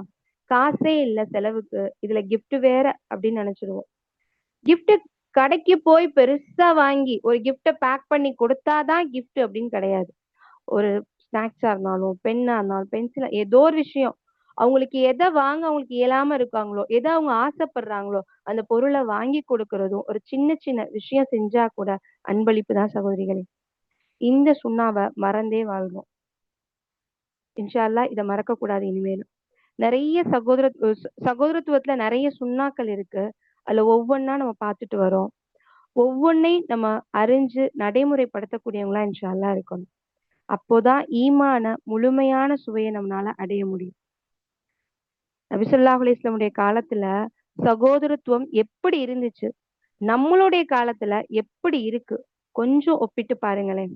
காசே இல்ல செலவுக்கு, இதுல கிஃப்ட் வேற அப்படின்னு நினைச்சிருவோம். கிஃப்ட் கடைக்கு போய் பெருசா வாங்கி ஒரு கிஃப்ட பேக் பண்ணி கொடுத்தாதான் கிஃப்ட் அப்படின்னு கிடையாது. ஒரு ஸ்நாக்ஸா இருந்தாலும், பென்னா இருந்தாலும், பென்சிலா ஏதோ ஒரு விஷயம். அவங்களுக்கு எதை வாங்க அவங்களுக்கு இயலாம இருக்காங்களோ, எதை அவங்க ஆசைப்படுறாங்களோ, அந்த பொருளை வாங்கி கொடுக்கறதும் ஒரு சின்ன சின்ன விஷயம் செஞ்சா கூட அன்பளிப்பு தான் சகோதரிகளே. இந்த சுண்ணாவை மறந்தே வாழ்வோம். இன்ஷா அல்லாஹ் இதை மறக்க கூடாது இனிமேலும். நிறைய சகோதரத்துவத்துல நிறைய சுண்ணாக்கள் இருக்கு. அதுல ஒவ்வொன்னா நம்ம பார்த்துட்டு வரோம். ஒவ்வொன்னையும் நம்ம அறிஞ்சு நடைமுறைப்படுத்தக்கூடியவங்களா இன்ஷா அல்லாஹ் இருக்கணும். அப்போதான் ஈமான முழுமையான சுவையை நம்மளால அடைய முடியும். நபி ஸல்லல்லாஹு அலைஹி வஸல்லம் காலத்துல சகோதரத்துவம் எப்படி இருந்துச்சு, நம்மளுடைய காலத்துல எப்படி இருக்கு, கொஞ்சம் ஒப்பிட்டு பாருங்களேன்.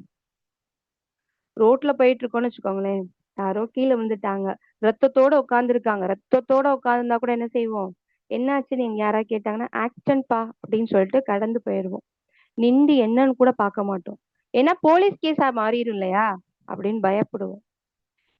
ரோட்ல போயிட்டு இருக்கோம்னு வச்சுக்கோங்களேன், யாரோ கீழே விழுந்துட்டாங்க, ரத்தத்தோட உட்கார்ந்துருக்காங்க. ரத்தத்தோட உட்கார்ந்துருந்தா கூட என்ன செய்வோம்? என்னாச்சு நீங்க யாராவது கேட்டாங்கன்னா ஆக்சிடென்ட் பா அப்படின்னு சொல்லிட்டு கடந்து போயிடுவோம். நின்று என்னன்னு கூட பார்க்க மாட்டோம். ஏன்னா போலீஸ் கேஸா மாறிடும் இல்லையா அப்படின்னு பயப்படுவோம்.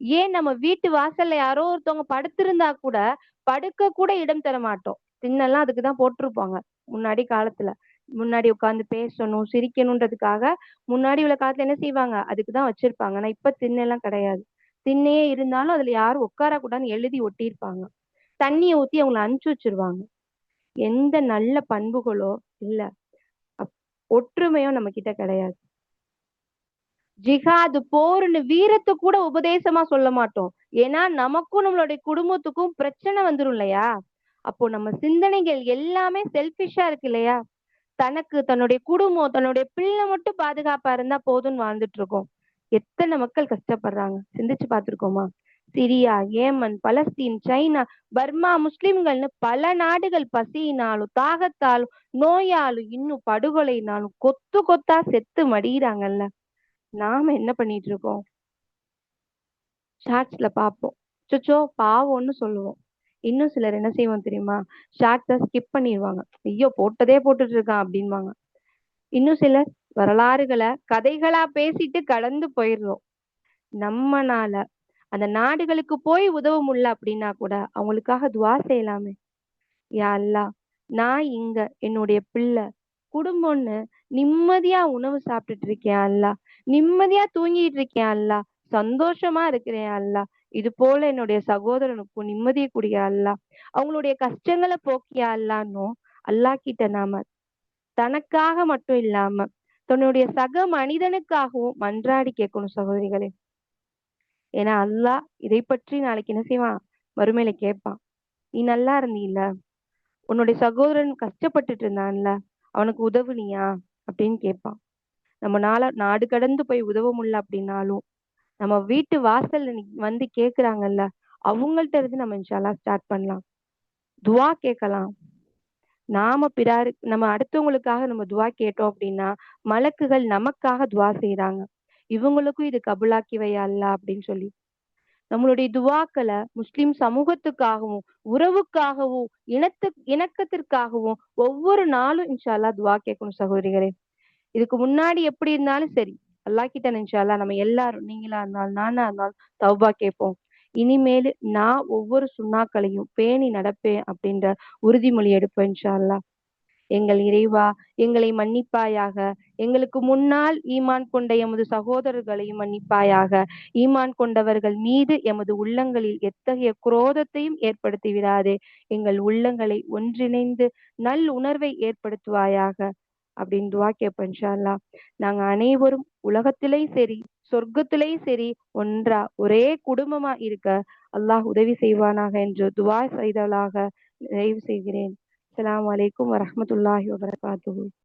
ஏன் நம்ம வீட்டு வாசல்ல யாரோ ஒருத்தவங்க படுத்திருந்தா கூட படுக்க கூட இடம் தர மாட்டோம். திண்ணெல்லாம் அதுக்குதான் போட்டிருப்பாங்க. முன்னாடி காலத்துல முன்னாடி உட்கார்ந்து பேசணும் சிரிக்கணும்ன்றதுக்காக முன்னாடி உள்ள காலத்துல என்ன செய்வாங்க அதுக்குதான் வச்சிருப்பாங்க. ஆனா இப்ப திண்ணெல்லாம் கிடையாது. திண்ணையே இருந்தாலும் அதுல யாரும் உட்கார கூடாதுன்னு எழுதி ஒட்டியிருப்பாங்க. தண்ணியை ஊத்தி அவங்களை அனுப்பிச்சு வச்சிருவாங்க. எந்த நல்ல பண்புகளோ இல்ல ஒற்றுமையோ நம்ம கிட்ட கிடையாது. ஜிஹாது போர்னு வீரத்தை கூட உபதேசமா சொல்ல மாட்டோம். ஏன்னா நமக்கும் நம்மளுடைய குடும்பத்துக்கும் பிரச்சனை வந்துரும் இல்லையா? அப்போ நம்ம சிந்தனைகள் எல்லாமே செல்பிஷா இருக்கு இல்லையா? தனக்கு தன்னுடைய குடும்பம் தன்னுடைய பிள்ளை மட்டும் பாதுகாப்பா இருந்தா போதும்னு வாழ்ந்துட்டு இருக்கோம். எத்தனை மக்கள் கஷ்டப்படுறாங்க சிந்திச்சு பார்த்திருக்கோமா? Syria, Yemen, Palestine, China, Burma, முஸ்லிம்கள்னு பல நாடுகள் பசியினாலும் தாகத்தாலும் நோயாலும் இன்னும் படுகொலைனாலும் கொத்து கொத்தா செத்து மடியிறாங்கல்ல. நாம என்ன பண்ணிட்டு இருக்கோம்? ஷார்ட்ஸ்ல பார்ப்போம். அச்சச்சோ பாவம்னு சொல்லுவோம். இன்னும் சிலர் என்ன செய்வோம் தெரியுமா? ஷார்ட்ஸை ஸ்கிப் பண்ணிடுவாங்க. ஐயோ போட்டதே போட்டுட்டு இருக்கான் அப்படின்வாங்க. இன்னும் சிலர் வரலாறுகளை கதைகளா பேசிட்டு கடந்து போயிடுறோம். நம்மனால அந்த நாடுகளுக்கு போய் உதவ முடியல அப்படின்னா கூட அவங்களுக்காக துவா செய்யலாமே. யா அல்லாஹ், நான் இங்க என்னுடைய பிள்ளை குடும்பம்னு நிம்மதியா உணவு சாப்பிட்டுட்டு இருக்கேன் அல்லா, நிம்மதியா தூங்கிட்டு இருக்கேன் அல்லா, சந்தோஷமா இருக்கிறேன் அல்லா. இது போல என்னுடைய சகோதரனுக்கும் நிம்மதியை கூடிய அல்லா, அவங்களுடைய கஷ்டங்களை போக்கிய அல்லான்னும் அல்லா கிட்ட நாம தனக்காக மட்டும் இல்லாம தன்னுடைய சக மனிதனுக்காகவும் மன்றாடி கேட்கணும் சகோதரிகளே. ஏன்னா அல்லாஹ் இதை பற்றி நாளைக்கு என்ன செய்வான்? மறுமையில கேட்பான். நீ நல்லா இருந்தீல்ல, உன்னுடைய சகோதரன் கஷ்டப்பட்டுட்டு இருந்தான்ல, அவனுக்கு உதவுனியா அப்படின்னு கேட்பான். நம்மனால நாடு கடந்து போய் உதவ முடியல அப்படின்னாலும், நம்ம வீட்டு வாசல்ல வந்து கேக்குறாங்கல்ல, அவங்கள்ட்ட இருந்து நம்ம இன்ஷா அல்லாஹ் ஸ்டார்ட் பண்ணலாம். துஆ கேட்கலாம். நம்ம அடுத்தவங்களுக்காக நம்ம துஆ கேட்டோம் அப்படின்னா, மலக்குகள் நமக்காக துஆ செய்றாங்க. இவங்களுக்கும் இது கபூலாக்கி வை யா அல்லாஹ் அப்படின்னு சொல்லி. நம்மளுடைய துஆக்கள முஸ்லிம் சமூகத்துக்காகவும், உறவுக்காகவும், இணக்கத்திற்காகவும் ஒவ்வொரு நாளும் இன்ஷா அல்லாஹ் துஆ கேட்கணும் சகோதரிகளே. இதுக்கு முன்னாடி எப்படி இருந்தாலும் சரி, அல்லாஹ் கிட்ட இன்ஷா அல்லாஹ் நம்ம எல்லாரும் நீங்களா இருந்தாலும், நானா இருந்தாலும் தௌபா கேட்போம். இனிமேலு நான் ஒவ்வொரு சுண்ணாக்களையும் பேணி நடப்பேன் அப்படின்ற உறுதிமொழி எடுப்பேன் இன்ஷா அல்லாஹ். எங்கள் இறைவா, எங்களை மன்னிப்பாயாக. எங்களுக்கு முன்னால் ஈமான் கொண்ட எமது சகோதரர்களையும் மன்னிப்பாயாக. ஈமான் கொண்டவர்கள் மீது எமது உள்ளங்களில் எத்தகைய குரோதத்தையும் ஏற்படுத்தி விடாதே. எங்கள் உள்ளங்களை ஒன்றிணைந்து நல்லுணர்வை ஏற்படுத்துவாயாக. அப்படின்னு துஆ கேட்போம் இன்ஷா அல்லாஹ். நாங்க அனைவரும் உலகத்திலேயும் சரி, சொர்க்கத்திலேயும் சரி, ஒன்றா ஒரே குடும்பமா இருக்க அல்லாஹ் உதவி செய்வானாக என்று துஆ செய்தவளாக நிறைவு செய்கிறேன். அஸ்ஸலாமு அலைக்கும் வரஹ்மத்துல்லாஹி வபரகாத்துஹு.